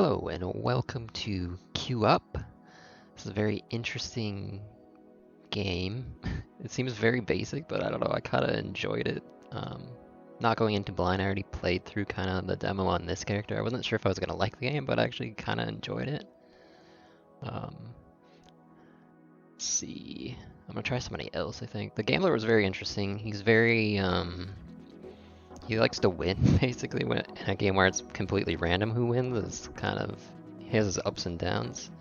Hello and welcome to Queue Up. This is a very interesting game. It seems very basic, but I don't know, I kind of enjoyed it. Not going into blind, I already played through kind of the demo on this character. I wasn't sure if I was going to like the game, but I actually kind of enjoyed it. Let's see. I'm going to try somebody else, I think. The Gambler was very interesting. He's very, he likes to win, basically, in a game where it's completely random who wins. It's kind of, he has his ups and downs.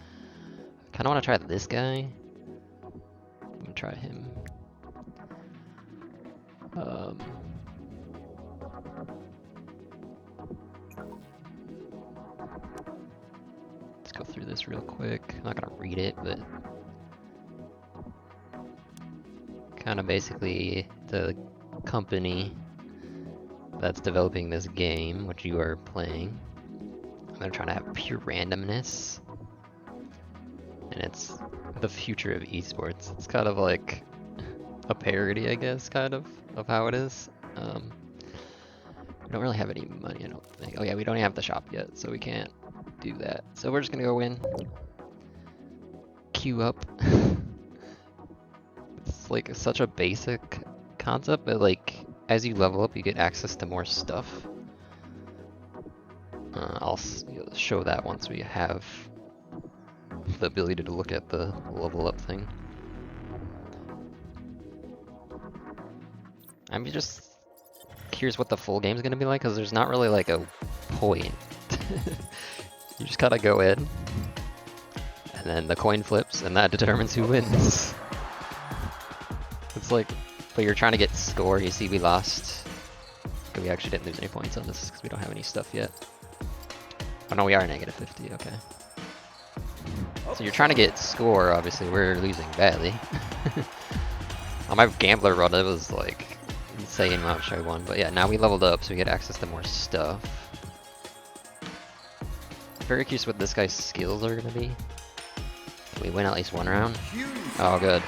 I kind of want to try this guy. I'm gonna try him. Let's go through this real quick. I'm not gonna read it, but kind of basically the company that's developing this game, which you are playing. They're trying to have pure randomness, and it's the future of esports. It's kind of like a parody, I guess, kind of how it is. We don't really have any money, I don't think. Oh yeah, we don't even have the shop yet, so we can't do that. So we're just gonna go in, queue up. It's like such a basic concept, but like as you level up, you get access to more stuff. I'll show that once we have the ability to look at the level up thing. I'm just curious what the full game's gonna be like, because there's not really like a point. You just gotta go in, and then the coin flips, and that determines who wins. It's like, but you're trying to get score. You see we lost. We actually didn't lose any points on this because we don't have any stuff yet. Oh no, we are negative 50, okay. So you're trying to get score, obviously. We're losing badly. On my gambler run, it was like insane how much I won. But yeah, now we leveled up, so we get access to more stuff. Very curious what this guy's skills are gonna be. Can we win at least one round? Oh, good.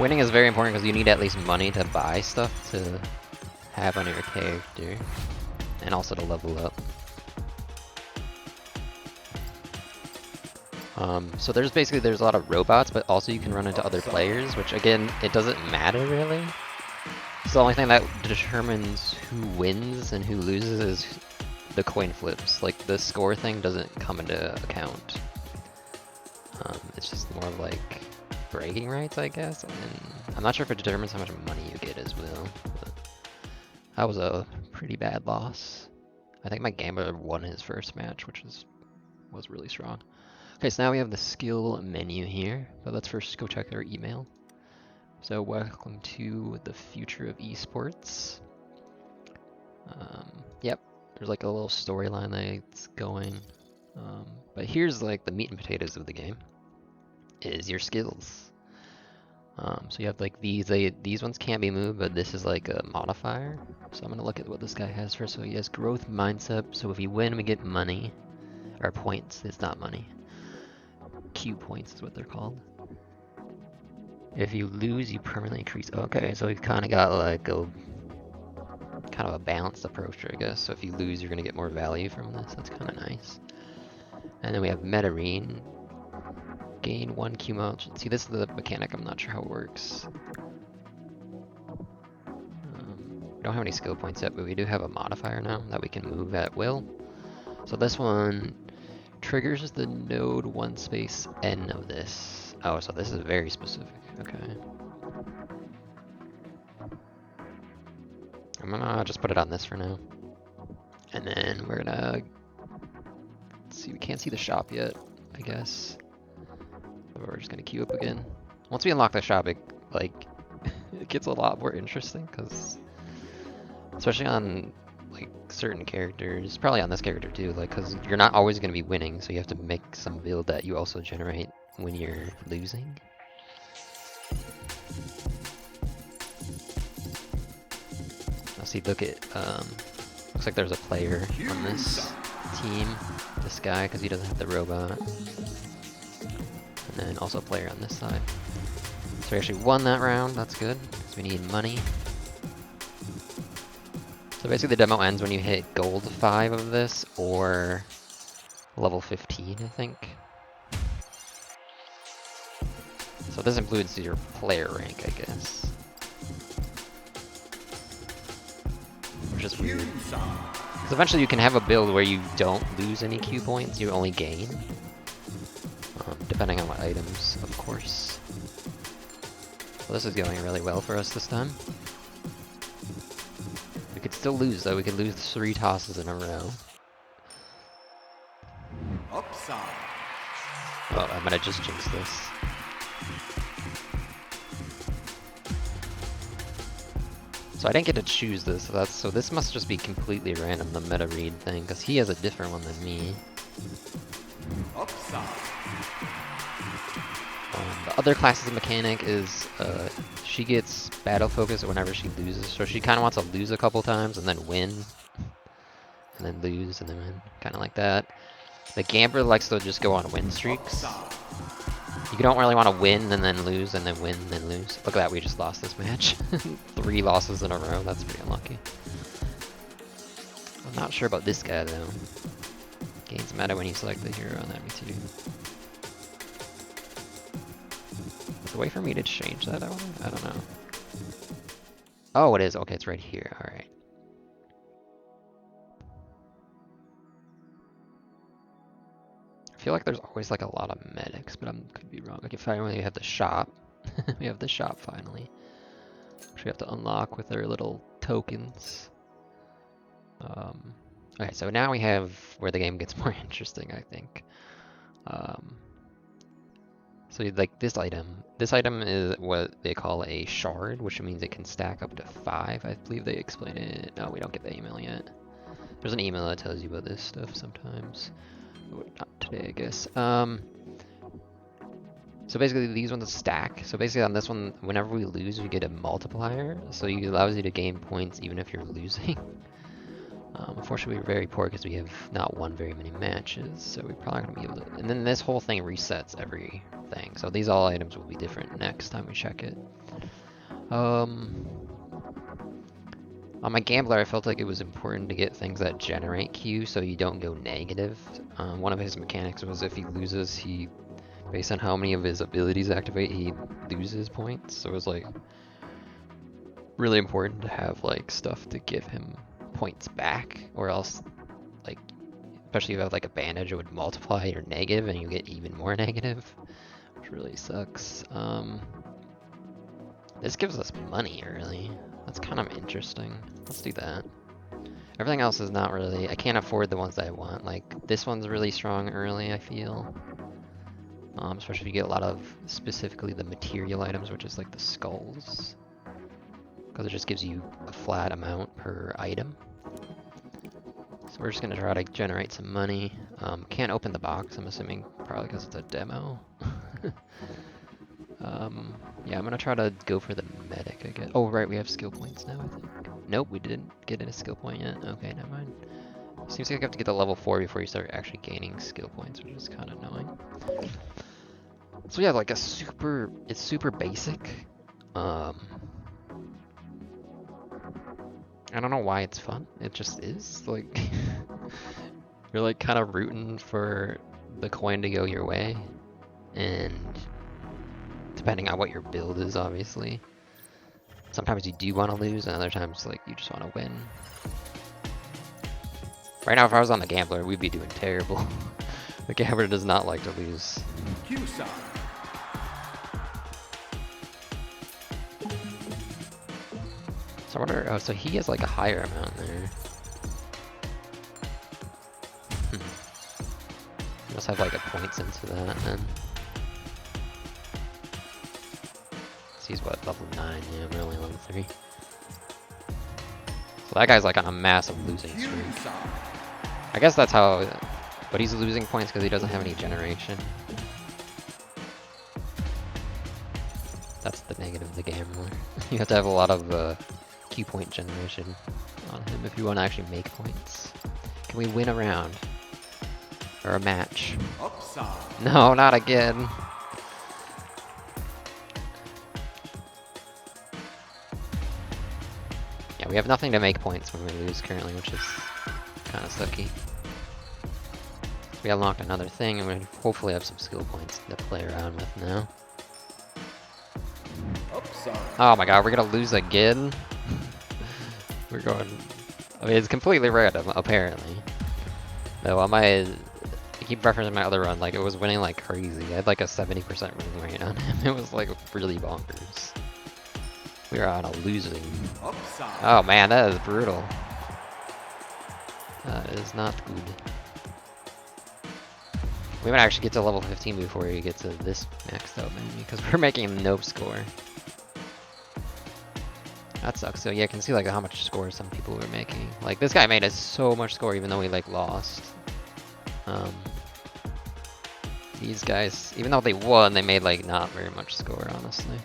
Winning is very important because you need at least money to buy stuff to have on your character, and also to level up. So there's a lot of robots, but also you can run into other players, which again, it doesn't matter really. So the only thing that determines who wins and who loses is the coin flips. Like the score thing doesn't come into account. It's just more of like bragging rights, I guess. And I'm not sure if it determines how much money you get as well. But that was a pretty bad loss. I think my gambler won his first match, which was really strong. Okay, so now we have the skill menu here, but let's first go check our email. So welcome to the future of esports. Yep, there's like a little storyline that's going. But here's like the meat and potatoes of the game, is your skills. So you have like these ones can't be moved, but this is like a modifier. So I'm gonna look at what this guy has first. So he has growth mindset. So if you win, we get money, or points. It's not money. Q points is what they're called. If you lose, you permanently increase. Okay, so we've kind of got like a kind of a balanced approach, I guess. So if you lose, you're gonna get more value from this. That's kind of nice. And then we have Metarene. Gain 1 Q mileage. See, this is the mechanic. I'm not sure how it works. We don't have any skill points yet, but we do have a modifier now that we can move at will. So this one triggers the node 1 space N of this. Oh, so this is very specific. Okay. I'm gonna just put it on this for now. And then we're gonna see, we can't see the shop yet, I guess. But we're just gonna queue up again. Once we unlock the shop, it gets a lot more interesting, because especially on like certain characters, probably on this character too, like because you're not always going to be winning, so you have to make some build that you also generate when you're losing. Now see, look at looks like there's a player on this team, this guy, because he doesn't have the robot, and then also a player on this side. So we actually won that round. That's good, because we need money. So basically the demo ends when you hit gold 5 of this, or level 15, I think. So this includes your player rank, I guess. Which is weird. Because eventually you can have a build where you don't lose any Q points, you only gain. Depending on what items, of course. Well, this is going really well for us this time. We could still lose, though. We could lose 3 tosses in a row. Upside. Oh, I'm gonna just jinx this. So I didn't get to choose this, so this must just be completely random, the meta read thing, because he has a different one than me. Upside. The other class's mechanic is she gets battle focus whenever she loses, so she kind of wants to lose a couple times and then win, and then lose and then win, kind of like that. The Gambler likes to just go on win streaks. You don't really want to win and then lose and then win and then lose. Look at that, we just lost this match. 3 losses in a row, that's pretty unlucky. I'm not sure about this guy though. Gains meta when you select the hero, and that me too. Is a way for me to change that? I don't know. Oh, it is. Okay, it's right here. All right. I feel like there's always like a lot of medics, but I could be wrong. Okay, finally we have the shop. We have the shop finally, which we have to unlock with our little tokens. Okay, so now we have where the game gets more interesting, I think. So like this item is what they call a shard, which means it can stack up to 5. I believe they explain it. No, we don't get the email yet. There's an email that tells you about this stuff sometimes. Not today, I guess. So basically these ones stack. So basically on this one, whenever we lose, we get a multiplier. So it allows you to gain points even if you're losing. Unfortunately, we're very poor because we have not won very many matches, so we're probably not going to be able to... And then this whole thing resets everything, so these all items will be different next time we check it. On my Gambler, I felt like it was important to get things that generate Q so you don't go negative. One of his mechanics was if he loses, based on how many of his abilities activate, he loses points. So it was like really important to have like stuff to give him points back, or else, like, especially if you have like a bandage, it would multiply your negative and you get even more negative, which really sucks. This gives us money early. That's kind of interesting. Let's do that. Everything else is not really, I can't afford the ones that I want. Like this one's really strong early, I feel. Especially if you get a lot of specifically the material items, which is like the skulls. Because it just gives you a flat amount per item. So we're just going to try to generate some money. Can't open the box, I'm assuming probably because it's a demo. Yeah, I'm going to try to go for the medic, I guess. Oh, right, we have skill points now, I think. Nope, we didn't get a skill point yet. Okay, never mind. Seems like you have to get the level 4 before you start actually gaining skill points, which is kind of annoying. So yeah, like it's super basic. I don't know why it's fun. It just is. Like, you're like kind of rooting for the coin to go your way, and depending on what your build is, obviously. Sometimes you do want to lose, and other times like you just want to win. Right now, if I was on the Gambler, we'd be doing terrible. The Gambler does not like to lose. Q-side. So I wonder, oh, so he has like a higher amount there. He must have like a points into that then. So he's what, level 9? Yeah, we're only level 3. So that guy's like on a massive losing streak. I guess that's how, but he's losing points because he doesn't have any generation. That's the negative of the Gambler. You have to have a lot of Q point generation on him if you want to actually make points. Can we win a round? Or a match? Upside. No, not again. Yeah, we have nothing to make points when we lose currently, which is kind of sucky. we unlocked another thing, and we hopefully have some skill points to play around with now. Upside. Oh my god, we're gonna lose again? We're going... I mean, it's completely random, apparently. Though I keep referencing my other run, like it was winning like crazy. I had like a 70% winning rate on him. It was like really bonkers. We are on a losing. Upside. Oh man, that is brutal. That is not good. We might actually get to level 15 before we get to this maxed out menu, because we're making no score. That sucks. So yeah, you can see like how much score some people were making. Like this guy made us so much score even though we like lost. These guys, even though they won, they made like not very much score, honestly.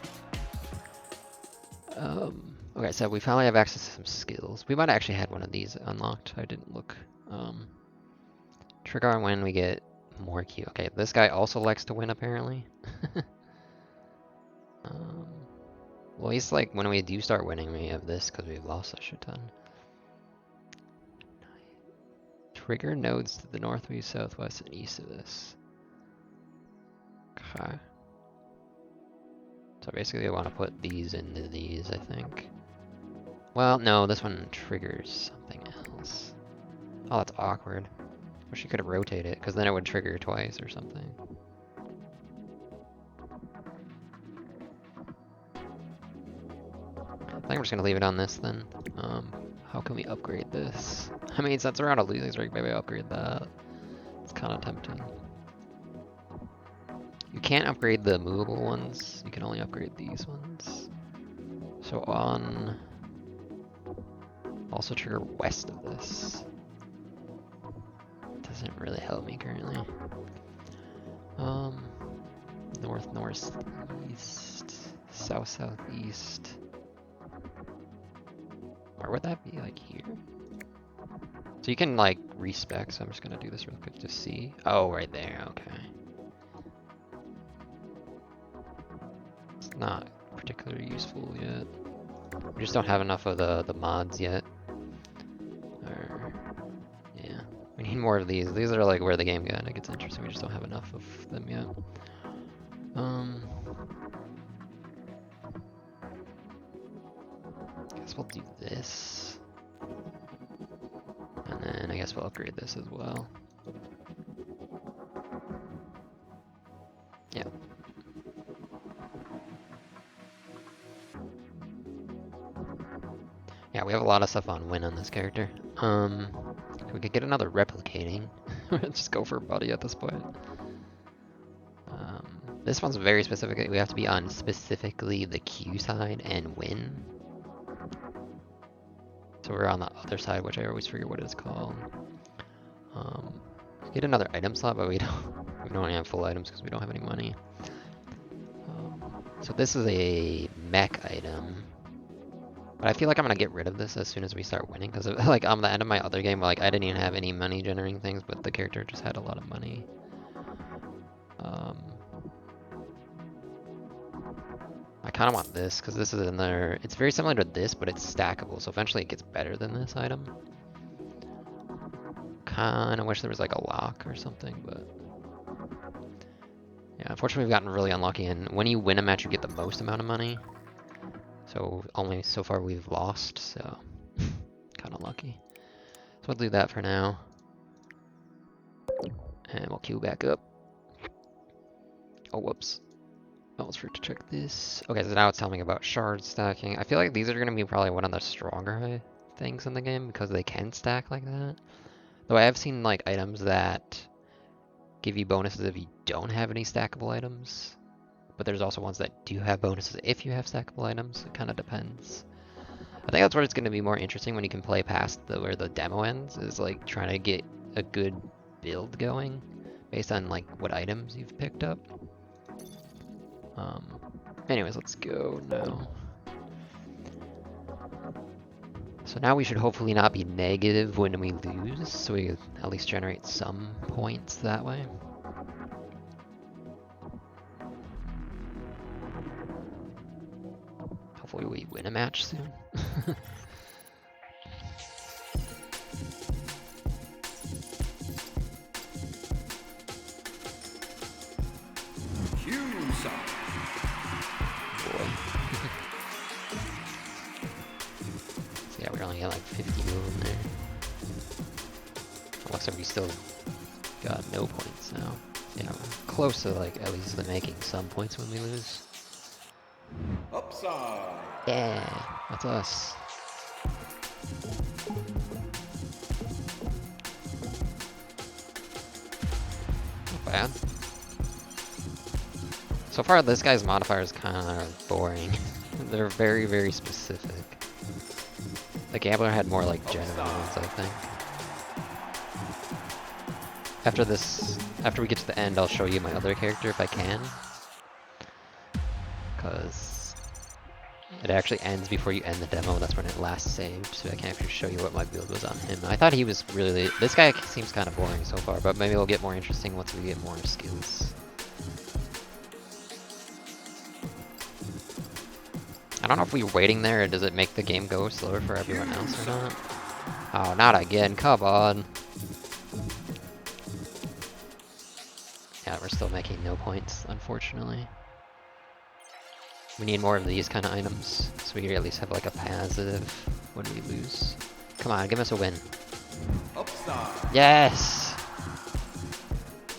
Okay, so we finally have access to some skills. We might have actually had one of these unlocked. I didn't look. Trigger on when we get more Q. Okay, this guy also likes to win apparently. Well, at least like when we do start winning, we have this because we've lost a shit ton. Trigger nodes to the northeast, southwest, and east of this. Okay. So basically I want to put these into these, I think. Well, no, this one triggers something else. Oh, that's awkward. Wish you could have rotated it, because then it would trigger twice or something. I think I'm just gonna leave it on this then. How can we upgrade this? I mean, since we're on a losing streak, maybe upgrade that. It's kind of tempting. You can't upgrade the movable ones. You can only upgrade these ones. So on... Also trigger west of this. Doesn't really help me currently. North, north, east, south, southeast. Or would that be like here? So you can like respec, so I'm just gonna do this real quick to see. Oh, right there, okay. It's not particularly useful yet. We just don't have enough of the mods yet. Or, yeah, we need more of these. These are like where the game kind of gets interesting. We just don't have enough of them yet. Guess we'll do this. And then I guess we'll upgrade this as well. Yeah. Yeah, we have a lot of stuff on win on this character. We could get another replicating. Just go for buddy at this point. This one's very specific. We have to be on specifically the Q side and win. So we're on the other side, which I always forget what it's called. Get another item slot, but we don't have full items because we don't have any money. So this is a mech item. But I feel like I'm gonna get rid of this as soon as we start winning, because like on the end of my other game, like I didn't even have any money generating things, but the character just had a lot of money. I kind of want this because this is in there. It's very similar to this, but it's stackable, so eventually it gets better than this item. Kind of wish there was like a lock or something, but yeah, unfortunately we've gotten really unlucky. And when you win a match, you get the most amount of money. So only so far we've lost, so kind of lucky. So we'll do that for now. And we'll queue back up. Oh, whoops. I almost forgot to check this. Okay, so now it's telling me about shard stacking. I feel like these are going to be probably one of the stronger things in the game because they can stack like that. Though I have seen like items that give you bonuses if you don't have any stackable items. But there's also ones that do have bonuses if you have stackable items. It kind of depends. I think that's where it's going to be more interesting when you can play past where the demo ends, is like trying to get a good build going based on like what items you've picked up. Anyways, let's go now. So now we should hopefully not be negative when we lose, so we at least generate some points that way. Hopefully we win a match soon. Medusa. Boy. So yeah, we're only at like 50 of them there. Looks like we still got no points now. Yeah, we're close to like at least making some points when we lose. Upside. Yeah, that's us. Not bad. So far, this guy's modifier is kind of boring. They're very, very specific. The Gambler had more like general ones, I think. After we get to the end, I'll show you my other character if I can. Because it actually ends before you end the demo, that's when it last saved, so I can actually show you what my build was on him. I thought he was really... This guy seems kind of boring so far, but maybe it'll get more interesting once we get more skills. I don't know if we're waiting there, or does it make the game go slower for everyone else or not? Oh, not again, come on! Yeah, we're still making no points, unfortunately. We need more of these kind of items, so we at least have like a positive when we lose. Come on, give us a win. Upside. Yes!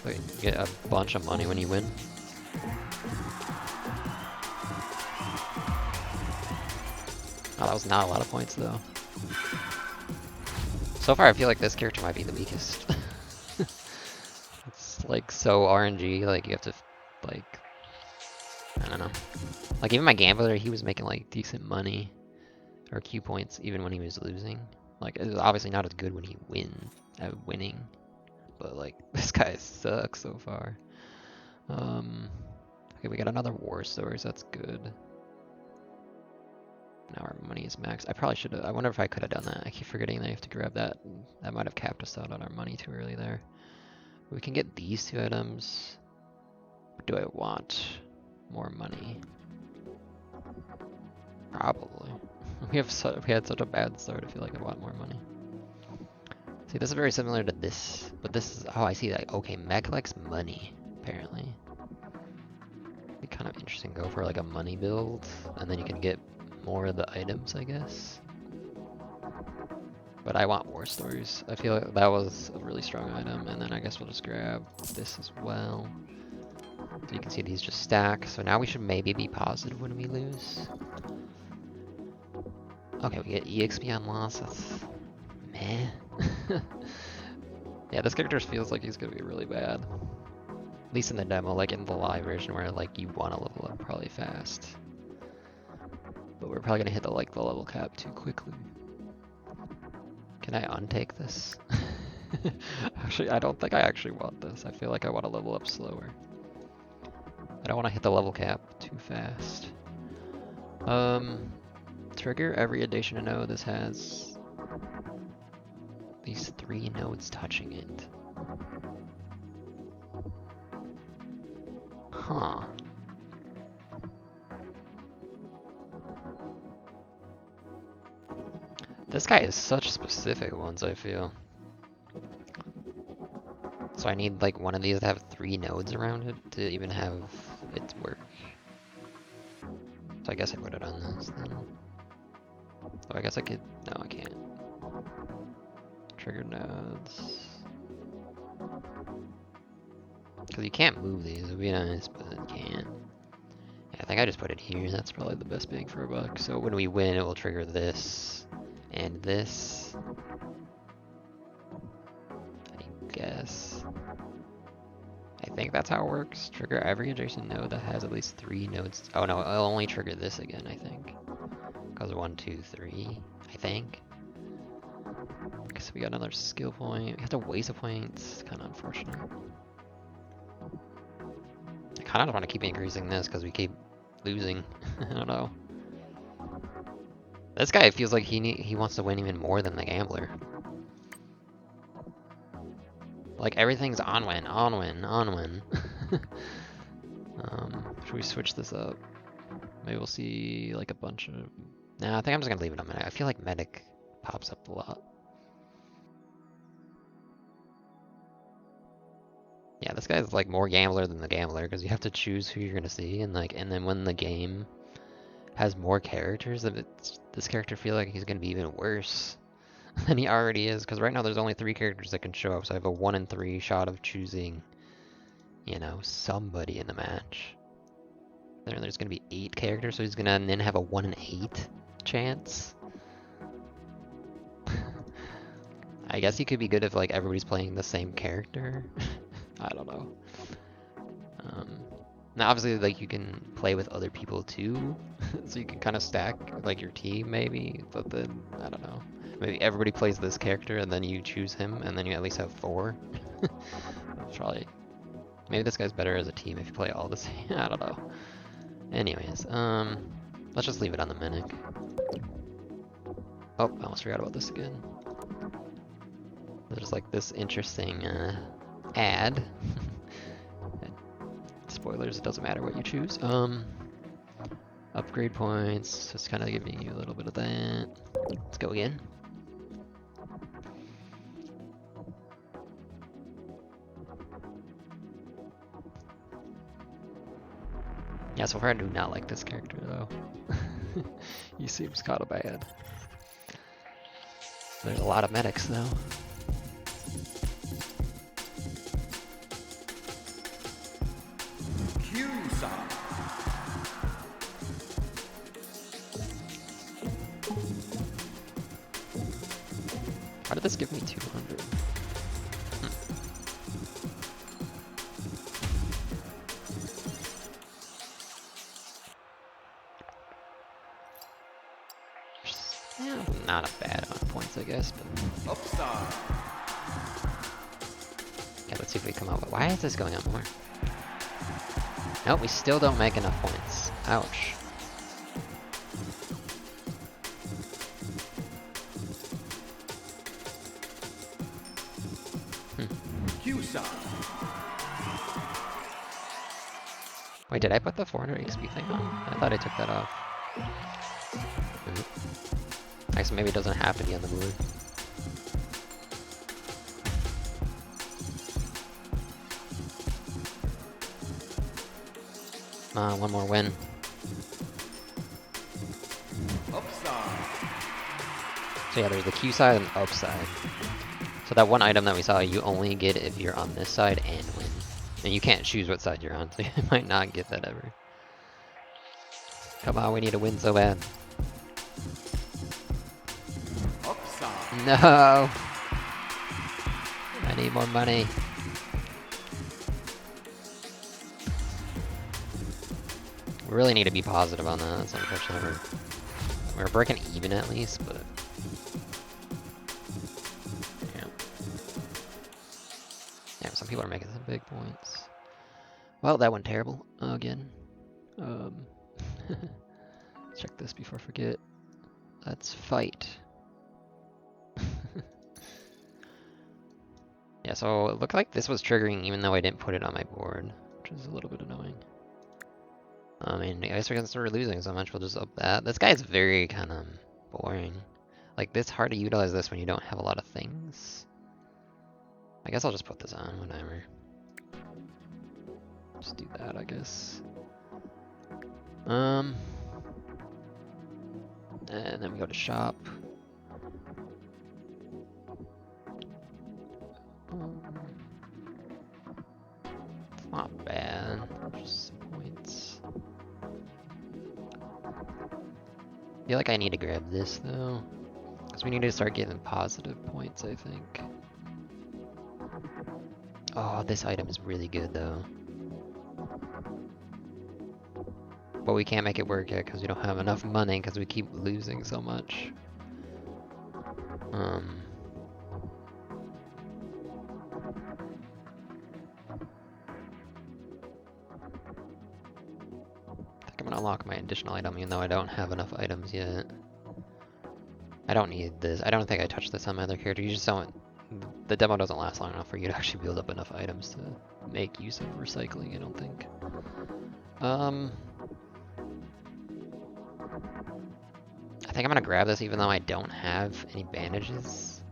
Wait, you get a bunch of money when you win. Oh, that was not a lot of points though. So far I feel like this character might be the weakest. It's like so RNG, like you have to, like, I don't know. Like even my Gambler, he was making like decent money, or Q points, even when he was losing. Like it was obviously not as good when he winning, but like this guy sucks so far. Okay, we got another war story, so that's good. Now our money is maxed. I probably should have. I wonder if I could have done that. I keep forgetting that I have to grab that. That might have capped us out on our money too early there. We can get these two items. Or do I want more money? Probably. We had such a bad start. I feel like I want more money. See, this is very similar to this, but this is, oh, I see that. Okay, Mech likes money, apparently. Be kind of interesting. Go for like a money build, and then you can get more of the items, I guess. But I want war stories. I feel like that was a really strong item, and then I guess we'll just grab this as well. So you can see these just stack. So now we should maybe be positive when we lose. Okay, we get EXP on loss. That's meh. Yeah, this character feels like he's gonna be really bad. At least in the demo, like in the live version where like you want to level up probably fast. But we're probably gonna hit the level cap too quickly. Can I untake this? Actually, I don't think I actually want this. I feel like I want to level up slower. I don't want to hit the level cap too fast. Trigger every addition node. This has these 3 nodes touching it. Huh. This guy has such specific ones, I feel. So I need like one of these to have 3 nodes around it to even have it work. So I guess I put it on this then. Oh, I guess I could, no I can't. Trigger nodes. Because you can't move these, it would be nice, but you can't. Yeah, I think I just put it here, that's probably the best bang for a buck. So when we win, it will trigger this, and this. I guess. I think that's how it works. Trigger every adjacent node that has at least 3 nodes. Oh no, I'll only trigger this again, I think. Because 1, 2, 3, I think. Okay, so we got another skill point. We have to waste a point. It's kind of unfortunate. I kind of want to keep increasing this because we keep losing. I don't know. This guy feels like he wants to win even more than the Gambler. Like everything's on win, on win, on win. Should we switch this up? Maybe we'll see like a bunch of... Nah, I think I'm just gonna leave it on Medic. I feel like Medic pops up a lot. Yeah, this guy's like more gambler than the gambler because you have to choose who you're gonna see, and then when the game has more characters, this character feel like he's gonna be even worse than he already is. Because right now there's only 3 characters that can show up, so I have a 1 in 3 shot of choosing, you know, somebody in the match. Then there's gonna be 8 characters, so he's gonna then have a 1 in 8 chance. I guess he could be good if like everybody's playing the same character. I don't know. Now obviously like you can play with other people too, so you can kind of stack like your team maybe, but then I don't know. Maybe everybody plays this character and then you choose him and then you at least have 4. Probably. Maybe this guy's better as a team if you play all the same. I don't know. Anyways, let's just leave it on the Mimic. Oh, I almost forgot about this again. There's like this interesting ad. Spoilers, it doesn't matter what you choose. Upgrade points, just kind of giving you a little bit of that. Let's go again. Yeah, so far I do not like this character though. He seems kind of bad. There's a lot of medics though. Q-Side. Why did this give me 200? Yeah, not a bad amount of points, I guess, but... Upside. Yeah, let's see if we come out with... Why is this going up more? Nope, we still don't make enough points. Ouch. Q-Side. Wait, did I put the 400 XP thing on? I thought I took that off. I guess maybe it doesn't have to be on the move. One more win. Upside. So yeah, there's the Q side and the up side. So that one item that we saw, you only get if you're on this side and win. And you can't choose what side you're on, so you might not get that ever. Come on, we need to win so bad. Upside. No! I need more money. We really need to be positive on that. That's unfortunate. We're breaking even at least, but... Yeah. Yeah, some people are making some big points. Well, that went terrible. Again. Check this before I forget. Let's fight. Yeah, so it looked like this was triggering even though I didn't put it on my board, which is a little bit annoying. I mean, I guess we're gonna start losing so much, we'll just up that. This guy's very kind of boring. Like, it's hard to utilize this when you don't have a lot of things. I guess I'll just put this on, whatever. Just do that, I guess. And then we go to shop. It's not bad. Just some points. I feel like I need to grab this though, because we need to start getting positive points, I think. Oh, this item is really good though. But we can't make it work yet because we don't have enough money because we keep losing so much. I think I'm gonna unlock my additional item even though I don't have enough items yet. I don't need this. I don't think I touched this on my other character. You just don't... The demo doesn't last long enough for you to actually build up enough items to make use of recycling, I don't think. I think I'm gonna grab this even though I don't have any bandages.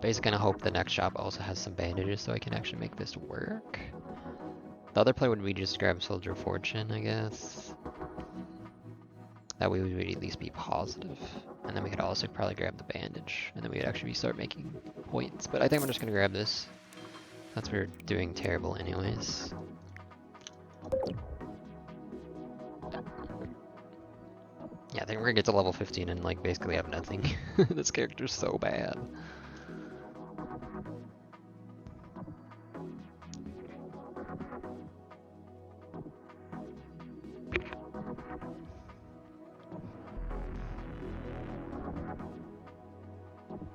Basically gonna hope the next shop also has some bandages so I can actually make this work. The other play would be just grab Soldier of Fortune, I guess. That way we would at least be positive. And then we could also probably grab the bandage. And then we would actually start making points. But I think we're just gonna grab this. That's we're doing terrible anyways. Yeah, I think we're gonna get to level 15 and like basically have nothing. This character's so bad.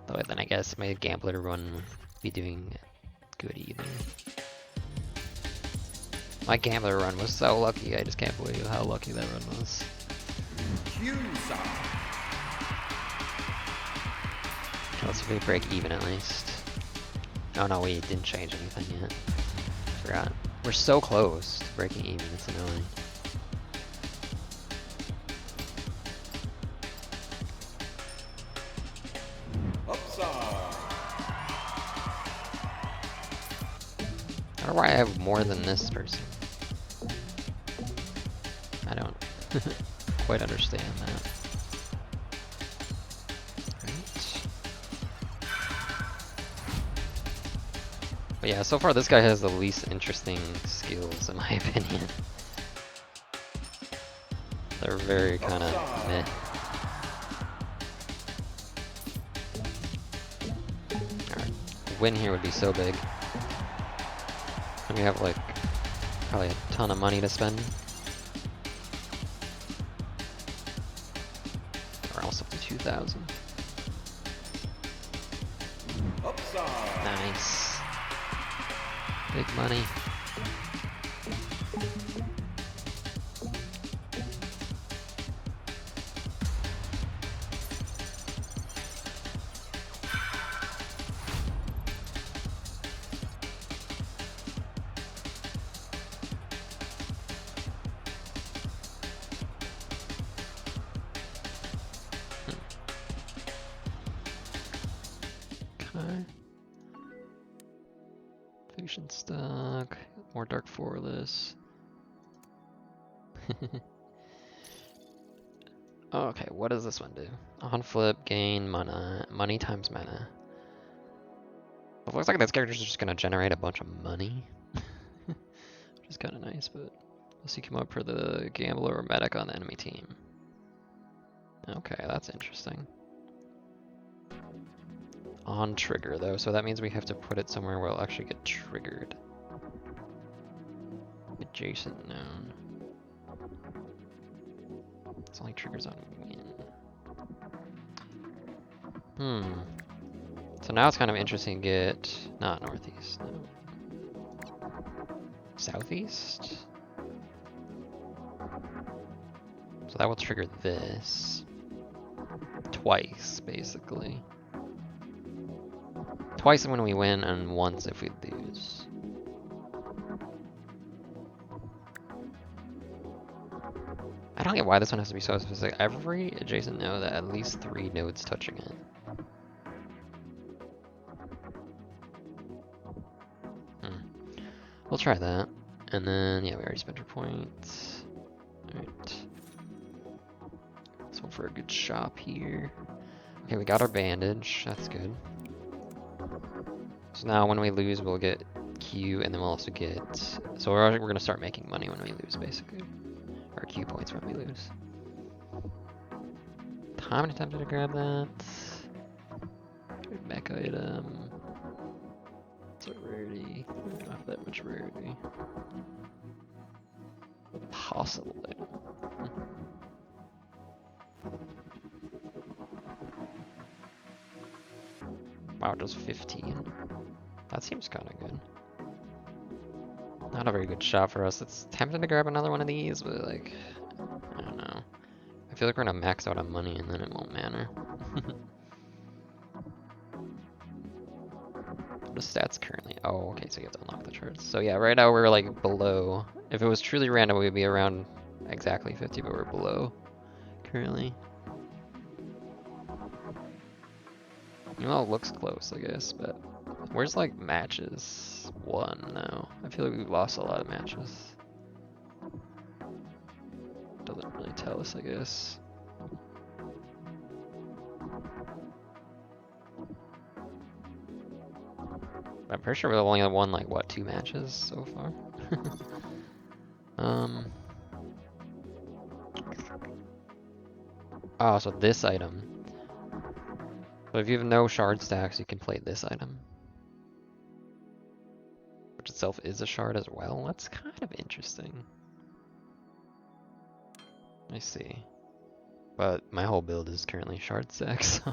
Though then I guess my gambler run would be doing good either. My gambler run was so lucky, I just can't believe how lucky that run was. Cusack. Okay, let's see if we break even at least. Oh no, we didn't change anything yet. Forgot. We're so close to breaking even, it's annoying. Upside. I don't know why I have more than this person. I don't quite understand that. Right. But yeah, so far this guy has the least interesting skills in my opinion. They're very kind of meh. Alright, win here would be so big. And we have like probably a ton of money to spend. We're almost up to 2,000. Upside. Nice. Big money. Okay. Patient stock. More Dark Forless. Okay, what does this one do? On flip, gain mana. Money times mana. It looks like this character's just gonna generate a bunch of money. Which is kind of nice, but does he come up for the gambler or medic on the enemy team? Okay, that's interesting. On trigger though, so that means we have to put it somewhere where it'll actually get triggered. Adjacent known. It's only triggers on win. So now it's kind of interesting to get not northeast, no. Southeast? So that will trigger this twice, basically. Twice when we win and once if we lose. I don't get why this one has to be so specific. Every adjacent node that at least 3 nodes touching it. We'll try that. And then, yeah, we already spent our points. Alright. Let's hope for a good shop here. Okay, we got our bandage. That's good. So now when we lose, we'll get Q, and then we'll also get... So we're going to start making money when we lose, basically. Or Q points when we lose. How many times did I grab that? Mech item. It's a rarity. We don't have that much rarity. Possible item. Wow, just 15. That seems kind of good. Not a very good shot for us. It's tempting to grab another one of these, but like, I don't know. I feel like we're gonna max out on money and then it won't matter. What is stats currently? Oh, okay, so you have to unlock the charts. So yeah, right now we're like below. If it was truly random, we'd be around exactly 50, but we're below currently. Well, it looks close, I guess, but where's like matches 1 now? I feel like we've lost a lot of matches. Doesn't really tell us, I guess. I'm pretty sure we've only won like what, 2 matches so far. Oh, so this item. So if you have no shard stacks, you can play this item. Which itself is a shard as well. That's kind of interesting. I see. But my whole build is currently shard stacks, so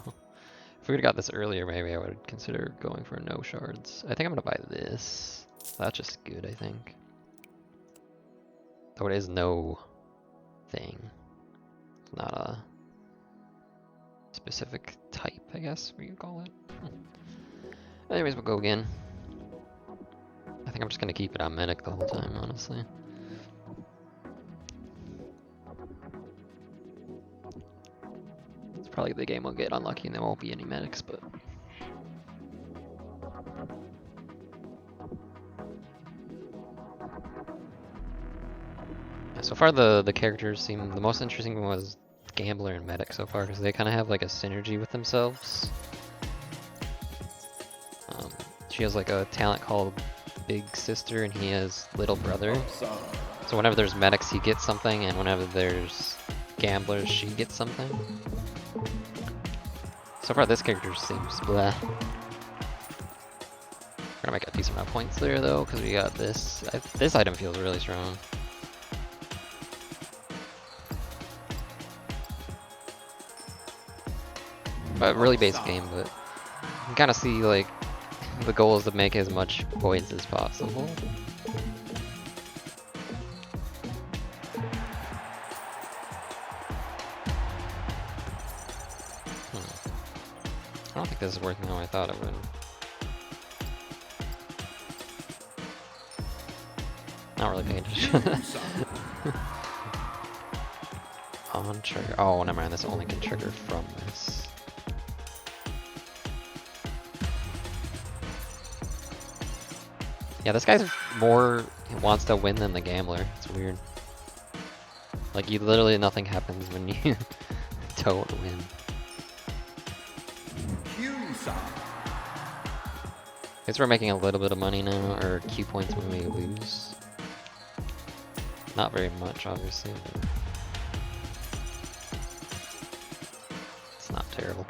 if we would've got this earlier, maybe I would consider going for no shards. I think I'm gonna buy this. That's just good, I think. Oh, it is no thing. It's not a specific type, I guess we could call it. Anyways, we'll go again. I think I'm just gonna keep it on medic the whole time, honestly. It's probably the game will get unlucky and there won't be any medics, but so far the characters seem the most interesting one was Gambler and Medic so far because they kind of have like a synergy with themselves. She has like a talent called Big Sister and he has Little Brother. So whenever there's medics he gets something and whenever there's gamblers she gets something. So far this character seems blah. We're gonna make a decent amount of points there though because we got this. This item feels really strong. But really basic game, but you can kind of see like the goal is to make as much points as possible. I don't think this is working how I thought it would. Not really paying attention. On trigger. Oh, never mind. This only can trigger from this. Yeah, this guy's more wants to win than the gambler. It's weird. Like, you literally nothing happens when you don't win. Guess we're making a little bit of money now, or Q points when we lose. Not very much, obviously, but it's not terrible.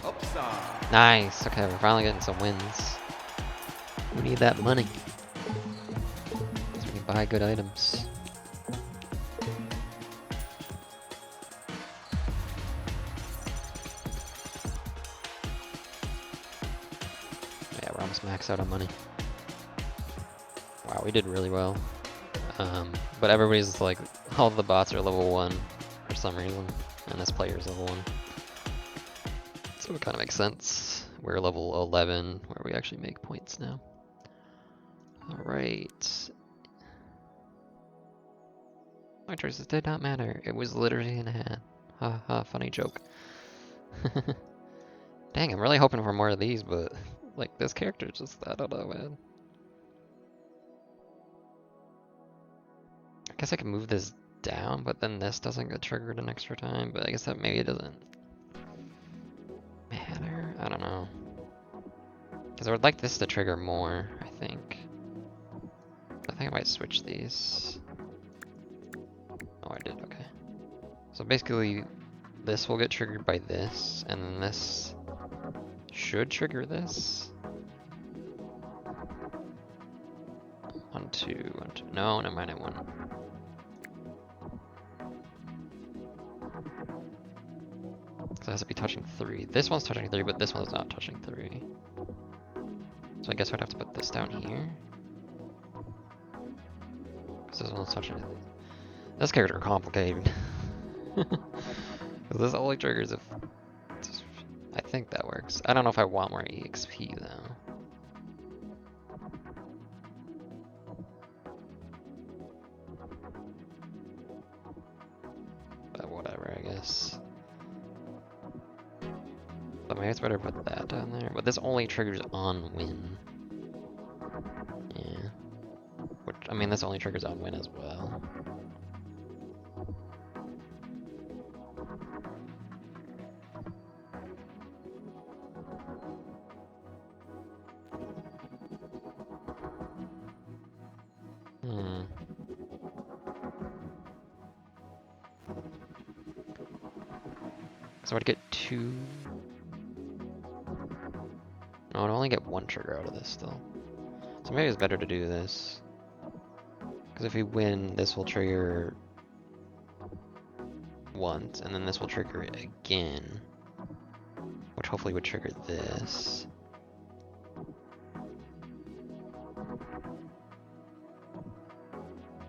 Upside. Nice. Okay, we're finally getting some wins. We need that money so we can buy good items. Yeah, we're almost maxed out on money. Wow, we did really well. But everybody's like, all the bots are level 1 for some reason, and this player's level 1. So it kind of makes sense. We're level 11, where we actually make points now. Alright. My choices did not matter. It was literally in a hat. Ha ha, funny joke. Dang, I'm really hoping for more of these, but like this character just, I don't know, man. I guess I can move this down, but then this doesn't get triggered an extra time, but I guess that maybe it doesn't matter. I don't know. Because I would like this to trigger more, I think. I think I might switch these. Oh, I did, okay. So basically, this will get triggered by this, and then this should trigger this. 1, 2, 1, 2. No, never mind, I won. So it has to be touching 3. This one's touching 3, but this one's not touching 3. So I guess I'd have to put this down here. Because this one's touching it. This character complicated. This only triggers if... I think that works. I don't know if I want more EXP though. So maybe it's better to put that down there. But this only triggers on win. Yeah. Which, I mean, this only triggers on win as well. So I'd get 2. No, I'd only get 1 trigger out of this still. So maybe it's better to do this. Because if we win, this will trigger once, and then this will trigger again. Which hopefully would trigger this.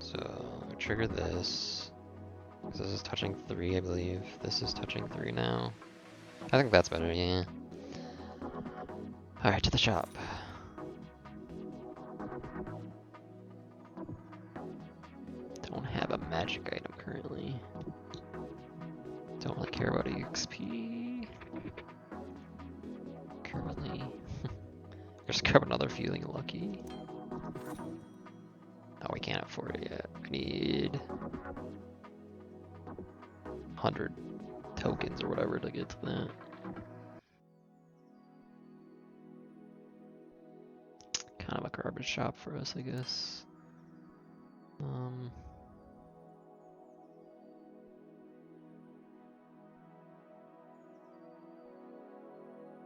So, trigger this. Because this is touching 3, I believe. This is touching 3 now. I think that's better, yeah. Alright, to the shop. Don't have a magic item currently. Don't really care about EXP. Currently. Just grab another feeling lucky. Oh, we can't afford it yet. We need 100 tokens or whatever to get to that. Kind of a garbage shop for us, I guess.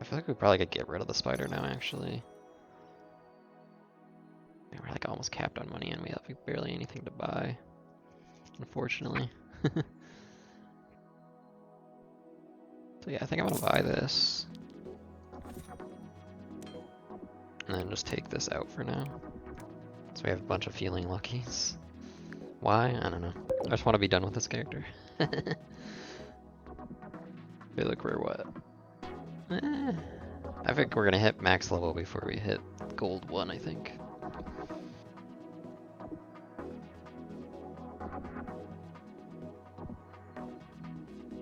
I feel like we probably could get rid of the spider now, actually. Yeah, we're like almost capped on money and we have like barely anything to buy, unfortunately. So yeah, I think I'm gonna buy this. And then just take this out for now. So we have a bunch of feeling luckies. Why? I don't know. I just want to be done with this character. Hey, look, we're what? I think we're gonna hit max level before we hit gold 1, I think.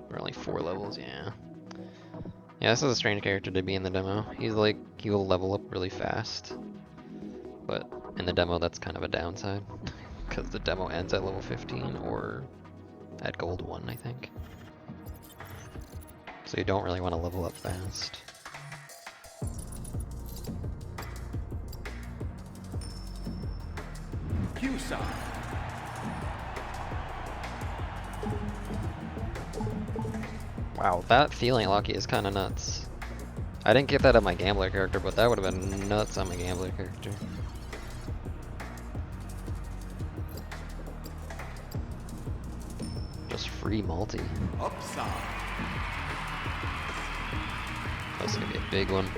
We're only 4 levels, yeah. Yeah, this is a strange character to be in the demo. He's like, he will level up really fast. But in the demo, that's kind of a downside. Because the demo ends at level 15 or at gold 1, I think. So you don't really want to level up fast. Q-Side. Wow, that feeling lucky is kind of nuts. I didn't get that on my gambler character, but that would have been nuts on my gambler character. Just free multi. Upside. That's gonna be a big one.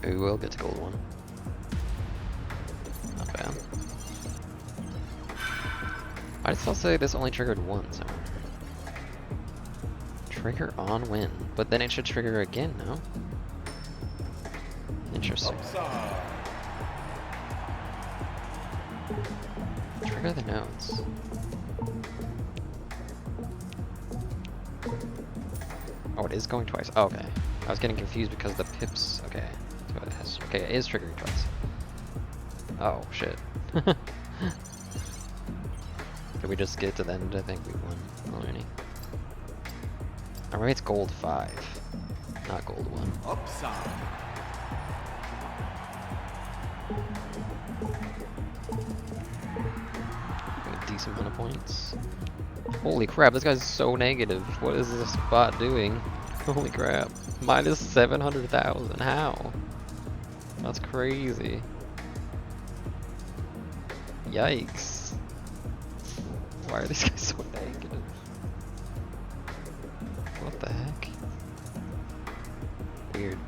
We will get to gold 1. Not bad. I'd still say this only triggered once. Trigger on win, but then it should trigger again, no? Interesting. Upside. Trigger the nodes. Oh, it is going twice. Oh, okay. I was getting confused because the pips. Okay. So it has. Okay, it is triggering twice. Oh shit. Did we just get to the end? I think we won already. Alright, it's gold 5, not gold 1. Upside. Got a decent amount of points. Holy crap, this guy's so negative. What is this bot doing? Holy crap. Minus 700,000. How? That's crazy. Yikes. Why are these guys so negative? What the heck? Weird.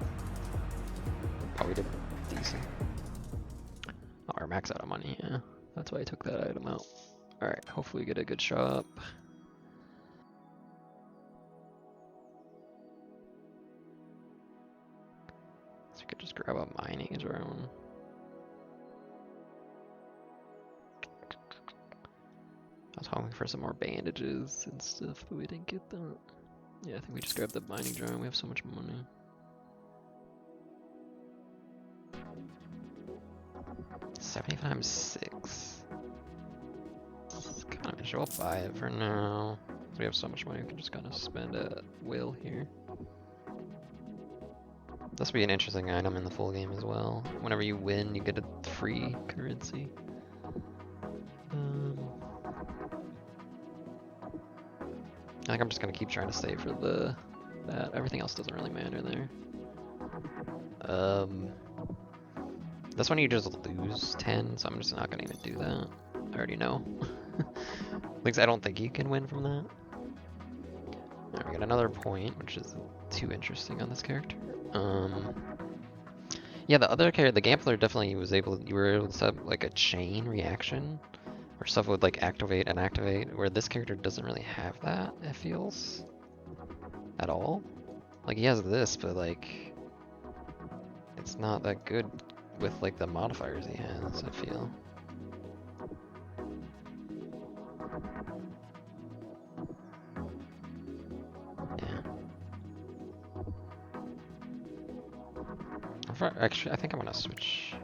Oh, we did decent. Oh, we're max out of money, yeah. That's why I took that item out. Alright, hopefully we get a good shop. So we could just grab a mining drone. I was hoping for some more bandages and stuff, but we didn't get that. Yeah, I think we just grabbed the binding jar and we have so much money. $70 times 6. It's kind of interesting. We'll buy it for now. We have so much money, we can just kind of spend at will here. This will be an interesting item in the full game as well. Whenever you win, you get a free currency. I think I'm just gonna keep trying to save for that. Everything else doesn't really matter there. This one you just lose 10, so I'm just not gonna even do that. I already know. At least I don't think you can win from that. Alright, we got another point, which is too interesting on this character. Yeah, the other character, the Gambler definitely you were able to set up like a chain reaction, where stuff would like activate and activate, where this character doesn't really have that, it feels, at all. Like he has this, but like, it's not that good with like the modifiers he has, I feel. Actually, I think I'm gonna switch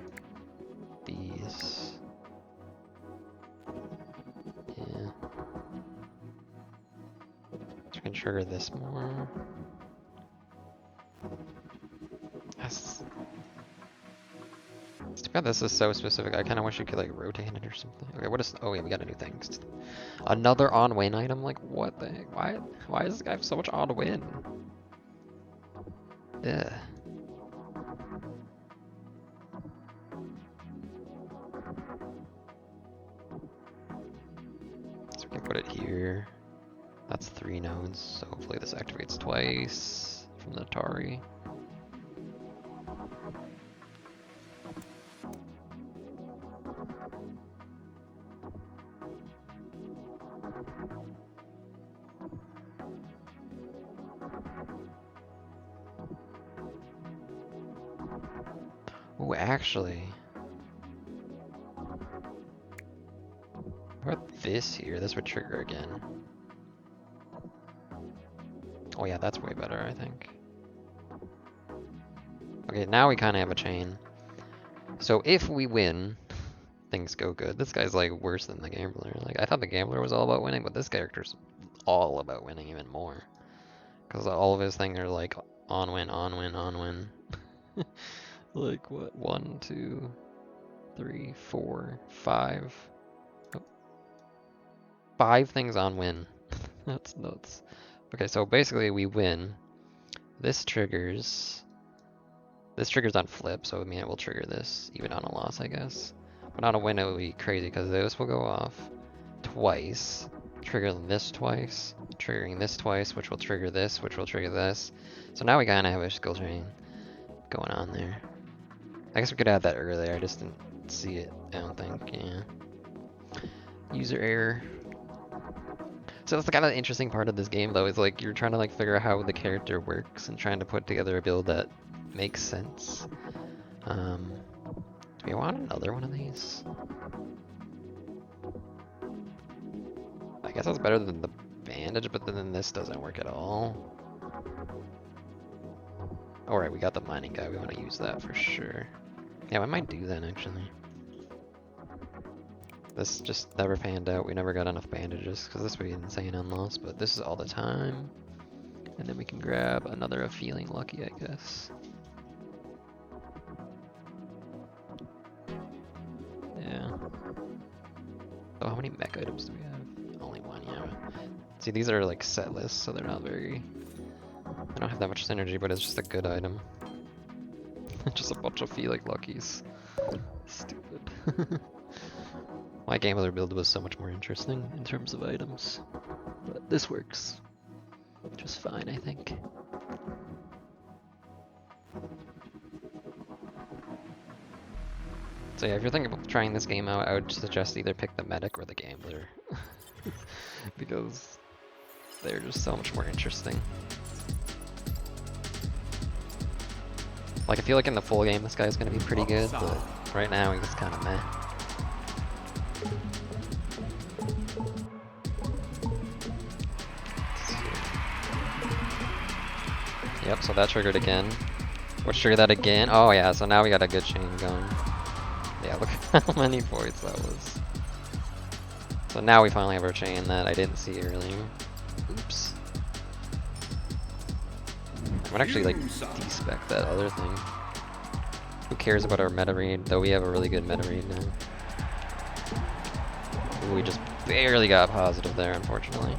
these. Yeah. So we can trigger this more. Yes. It's too bad this is so specific. I kind of wish you could like rotate it or something. Okay, what is? Oh yeah, we got a new thing. Another on-win item. Like what the heck? Why does this guy have so much on-win? Yeah. Put it here. That's 3 nodes, so hopefully this activates twice from the Atari. Oh, actually. Put this here, this would trigger again. Oh yeah, that's way better, I think. Okay, now we kind of have a chain. So if we win, things go good. This guy's like worse than the Gambler. Like I thought the Gambler was all about winning, but this character's all about winning even more. Because all of his things are like on win, on win, on win. Like what? 1, 2, 3, 4, 5. 5 things on win. That's nuts. Okay, so basically we win. This triggers on flip, so I mean it will trigger this, even on a loss, I guess. But on a win it will be crazy, because this will go off twice, trigger this twice, triggering this twice, which will trigger this, which will trigger this. So now we kind of have a skill chain going on there. I guess we could add that earlier, I just didn't see it, I don't think, yeah. User error. So that's the kind of interesting part of this game, though, is like you're trying to like figure out how the character works and trying to put together a build that makes sense. Do we want another one of these? I guess that's better than the bandage, but then this doesn't work at all. Alright, we got the mining guy. We want to use that for sure. Yeah, we might do that actually. This just never panned out. We never got enough bandages because this would be insane on loss, but this is all the time. And then we can grab another of feeling lucky, I guess. Yeah. Oh, how many mech items do we have? Only one, yeah. See, these are like set lists, so they're not very... They don't have that much synergy, but it's just a good item. Just a bunch of feeling luckies. Stupid. My Gambler build was so much more interesting in terms of items, but this works just fine, I think. So yeah, if you're thinking about trying this game out, I would suggest either pick the Medic or the Gambler, because they're just so much more interesting. Like I feel like in the full game this guy's gonna be pretty good, but right now he's kind of meh. Yep, so that triggered again. Which triggered that again. Oh yeah, so now we got a good chain going. Yeah, look how many points that was. So now we finally have our chain that I didn't see earlier. Oops. I might actually like despec that other thing. Who cares about our meta read? Though we have a really good meta read now. Ooh, we just barely got positive there, unfortunately.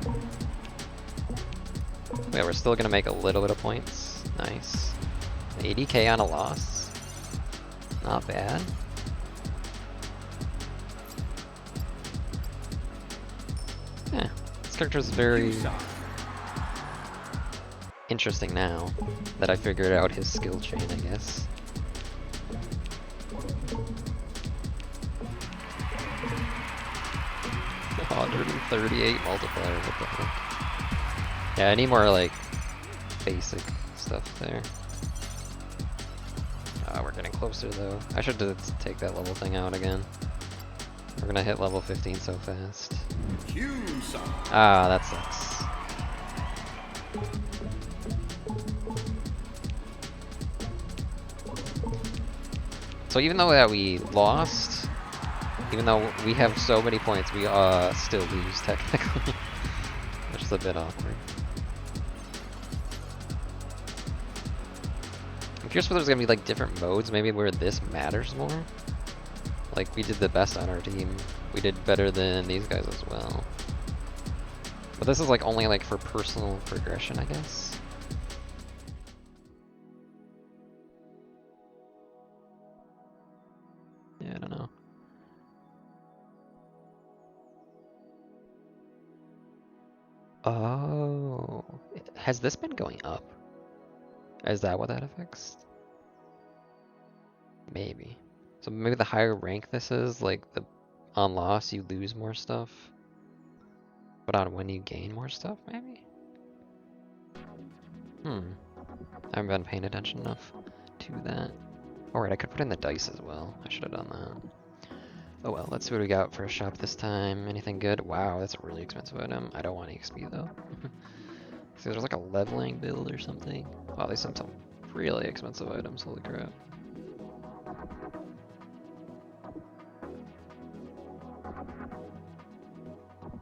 Yeah, we're still gonna make a little bit of points. Nice. 80k on a loss. Not bad. Yeah, this character's very interesting now that I figured out his skill chain, I guess. $138 multiplier, what the heck. Yeah, I need more like basic stuff there. We're getting closer though. I should take that level thing out again. We're gonna hit level 15 so fast. Ah, that sucks. So even though that we lost, even though we have so many points, we still lose technically, which is a bit awkward. I'm curious whether there's gonna be like different modes, maybe where this matters more. Like we did the best on our team. We did better than these guys as well. But this is like only like for personal progression, I guess. Yeah, I don't know. Oh, has this been going up? Is that what that affects? Maybe. So maybe the higher rank this is, like the on loss you lose more stuff. But on win you gain more stuff, maybe? I haven't been paying attention enough to that. Alright, I could put in the dice as well. I should have done that. Oh well, let's see what we got for a shop this time. Anything good? Wow, that's a really expensive item. I don't want XP though. So there's like a leveling build or something. Wow, they sent some really expensive items, holy crap.